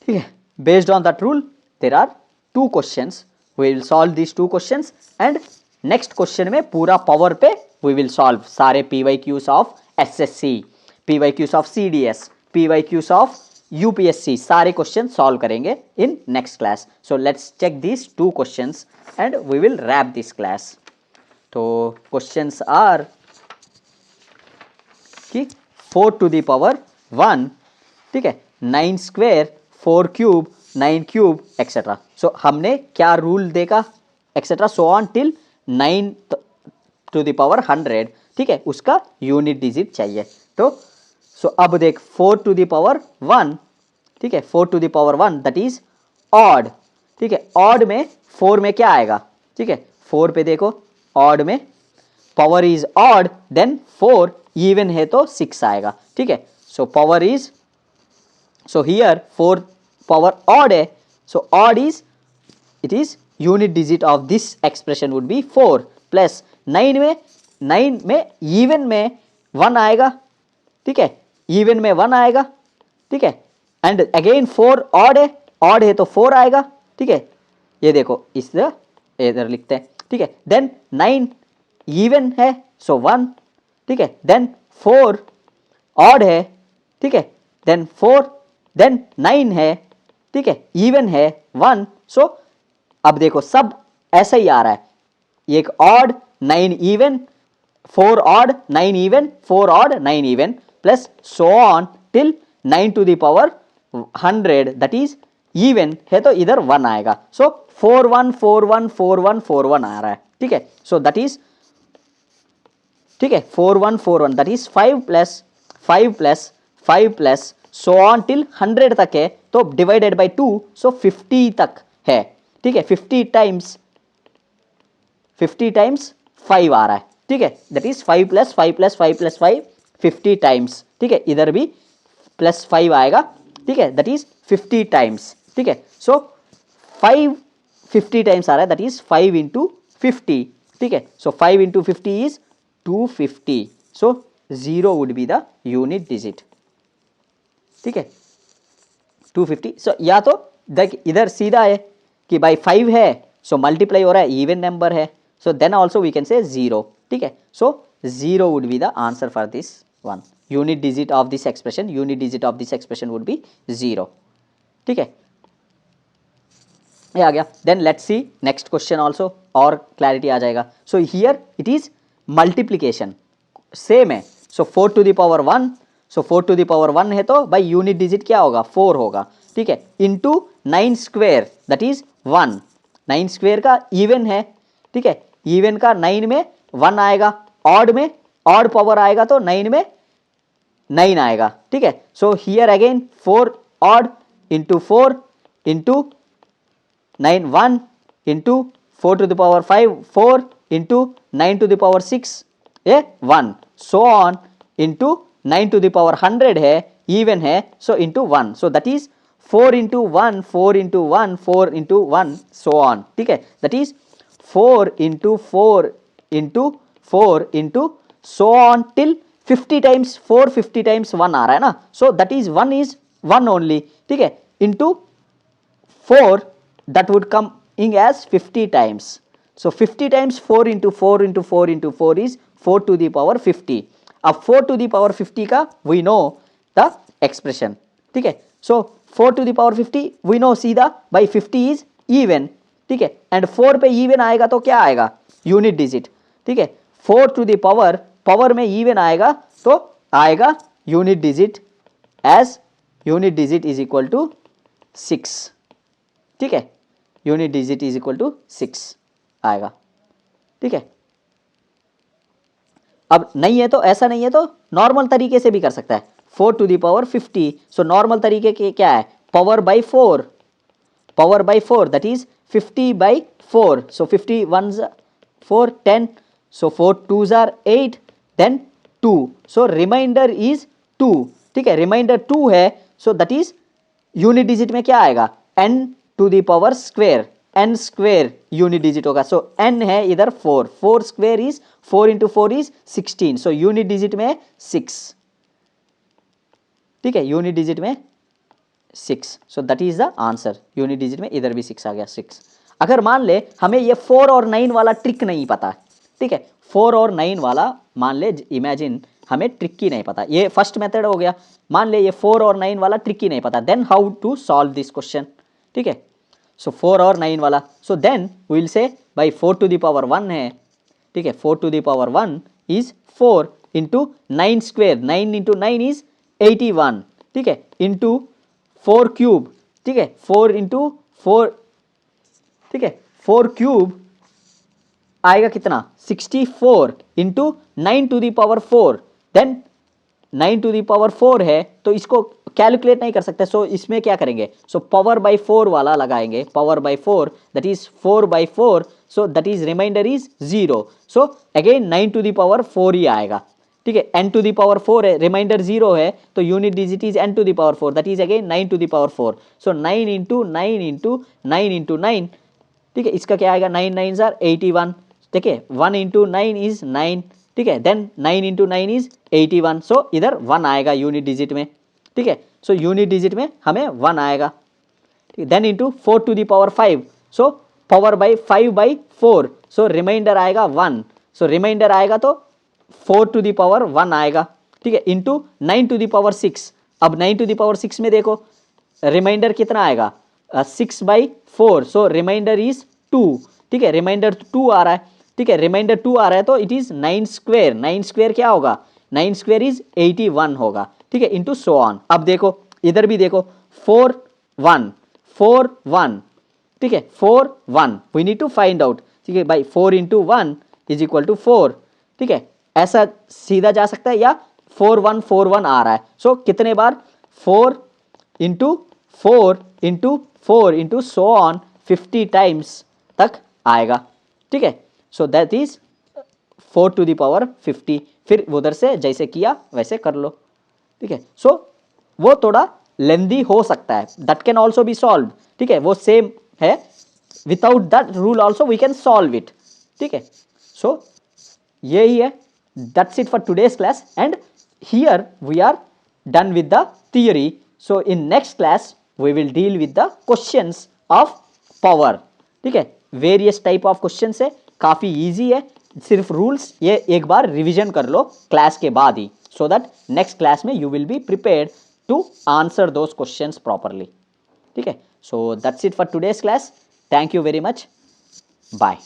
[SPEAKER 1] ठीक है। Based on that rule there are 2 questions, we will solve this 2 questions and next question में पूरा power पे we will solve सारे PYQs of SSC, PYQs of CDS, PYQs of UPSC, सारे question solve करेंगे in next class. So let's check this 2 questions and we will wrap this class. तो questions are कि 4 to the power 1, ठीक है, 9 square, 4 cube, 9 cube etcetera. So हमने क्या rule देखा etcetera so on till 9 to the power 100, ठीक है, उसका यूनिट डिजिट चाहिए। तो सो अब देख 4 टू द पावर 1, ठीक है, 4 to the power 1 that is odd, ठीक है, ऑड में 4 में क्या आएगा, ठीक है, 4 पे देखो ऑड में power is odd then 4, even है तो 6 आएगा, ठीक है। So power is, so here 4 power odd है, so odd is, it is unit digit of this expression would be 4 plus 9 में इवन में 1 आएगा, ठीक है, इवन में 1 आएगा, ठीक है, एंड अगेन 4 ऑड है तो 4 आएगा, ठीक है, ये देखो इस इधर लिखते हैं, ठीक है, देन 9 इवन है सो 1, ठीक है, देन 4 ऑड है, ठीक है, देन 4, देन 9 है, ठीक है, इवन है 1, सो अब देखो सब ऐसा ही आ रहा है, एक odd 9 even, 4 odd 9 even, 4 odd 9 even plus so on till 9 to the power 100 that is even है तो इधर 1 आएगा, सो 4 1 4 1 4 1 4 1 आ रहा है, ठीक है, सो दैट इज, ठीक है, 4 1 4 1 that is 5 plus 5 plus 5 plus so on till 100 तक है, तो डिवाइडेड बाय 2, सो 50 तक है, ठीक है, 50 टाइम्स 5 आ रहा है, ठीक है, that is 5 plus 5 plus 5 plus 5 50 times, ठीक है, इधर भी प्लस 5 आएगा, ठीक है, दैट इज 50 टाइम्स, ठीक है, सो 5 50 टाइम्स आ रहा है, दैट इज 5 इंटू 50, ठीक है, सो 5 into 50 is 250, so 0 would be the unit digit, ठीक है, 250, सो या तो देख इधर सीधा है कि भाई 5 है सो मल्टीप्लाई हो रहा है, इवन नंबर है, so then also we can say 0, ठीक है, so 0 would be the answer for this one, unit digit of this expression, unit digit of this expression would be 0, ठीक है, ये आ गया। Then let's see next question also, और clarity आ जाएगा। So here it is multiplication, same है, so 4 to the power 1, so 4 to the power 1 है तो भाई यूनिट डिजिट क्या होगा 4 होगा, ठीक है, into 9 square that is 1, 9 square का इवन है, ठीक है, इवन का 9 में 1 आएगा, ऑड में ऑड पावर आएगा तो 9 में 9 आएगा, ठीक है, so here again 4 odd into 4 into 9 1 into 4 to the power 5 4 into 9 to the power 6 ये 1, so on into 9 to the power 100 है, इवन है, so into 1, so that is 4 into 1 4 into 1 4 into 1 so on, ठीक है, that is 4 into 4 into 4 into so on till 50 times 4 50 times 1 आ रहा है ना, सो that is 1 only, ठीक है, into 4 that would come in as 50 times, so 50 times 4 into 4 into 4 into 4 is 4 to the power 50, अब 4 to the power 50 का we know the expression, ठीक है, so 4 to the power 50 we know सीधा by 50 is even, ठीक है, and 4 पे even आएगा तो क्या आएगा यूनिट डिजिट, ठीक है, 4 to the पावर में even आएगा तो आएगा unit digit as unit digit is equal to 6, ठीक है, unit digit is equal to 6 आएगा, ठीक है, अब नहीं है तो ऐसा नहीं है तो नॉर्मल तरीके से भी कर सकता है, 4 to the power 50, so normal तरीके के क्या है power by 4 that is 50 by 4, so 50 1 4 10, so 4 2s are 8 then 2, so remainder is 2, ठीक है, रिमाइंडर 2 है, so that is unit digit में क्या आएगा n to the power square, n square unit digit होगा. सो n है इधर 4, 4 square is 4 into 4 is 16. So unit digit में 6. ठीक है, यूनिट डिजिट में 6. सो that is the answer. Unit digit में इधर भी 6 आ गया, 6. अगर मान ले हमें ये 4 और 9 वाला ट्रिक नहीं पता, ठीक है, 4 और 9 वाला मान ले, इमेजिन हमें ट्रिक ही नहीं पता, ये फर्स्ट मेथड हो गया. मान ले ये 4 और 9 वाला ट्रिक ही नहीं पता, then how to solve this question. ठीक है, सो 4 और 9 वाला, so then we will say भाई 4 टू द पावर 1 है. ठीक है, 4 to the power 1 is 4 into 9 square, 9 into 9 is 81. ठीक है, इंटू 4 क्यूब. ठीक है, 4 इंटू 4, ठीक है, 4 क्यूब आएगा कितना, 64 into 9 to the power 4. Then 9 to the power 4 है तो इसको कैलकुलेट नहीं कर सकते. सो इसमें क्या करेंगे, सो पावर बाई 4 वाला लगाएंगे, power by 4, that is 4 by 4. So that is remainder is 0. So again 9 to the power 4 ही आएगा. ठीक है, n टू दी पावर 4 है, रिमाइंडर 0 है, तो unit digit is n to the power 4, that is again 9 to the power 4. So 9 into 9 into 9 into 9. ठीक है, इसका क्या आएगा, 9 9 जार 81. ठीक है, 1 इंटू 9 इज 9. ठीक है, देन 9 इंटू 9 इज 81. सो इधर 1 आएगा यूनिट डिजिट में. ठीक है, सो यूनिट डिजिट में हमें 1 आएगा. ठीक है, then into 4 to the power 5. So power by 5 by 4. So remainder आएगा 1. सो रिमाइंडर आएगा तो 4 टू दी पावर 1 आएगा. ठीक है, इंटू 9 टू दी पावर 6. अब 9 टू दी पावर 6 में देखो रिमाइंडर कितना आएगा, 6 बाई 4. So remainder is 2. ठीक है, रिमाइंडर 2 आ रहा है. ठीक है, रिमाइंडर 2 आ रहा है तो इट इज 9 स्क्वेयर. 9 स्क्वेयर क्या होगा, 9 स्क्वेयर इज 81 होगा. ठीक है, इंटू सो ऑन. अब देखो इधर भी देखो 4 1 4 1. ठीक है, 4 1 we need to find out. ठीक है, by 4 into 1 is equal to 4. ठीक है, ऐसा सीधा जा सकता है या 4 1 4 1 आ रहा है. सो कितने बार, 4 into 4 into 4 into so on 50 times तक आएगा. ठीक है, so that is 4 to the power 50. फिर उधर से जैसे किया वैसे कर लो. ठीक है, सो वो थोड़ा लेंदी हो सकता है, that can also be solve. ठीक है, वो सेम है, without that rule also we can solve it. ठीक है, सो यही है, that's it for today's class and here we are done with the theory. So in next class we will deal with the questions of power. ठीक है, various type of question है, काफ़ी easy है, सिर्फ rules ये एक बार revision कर लो class के बाद ही, सो दैट नेक्स्ट क्लास में you will be prepared to answer those questions properly. ठीक है, so that's it for today's class. Thank you very much. Bye.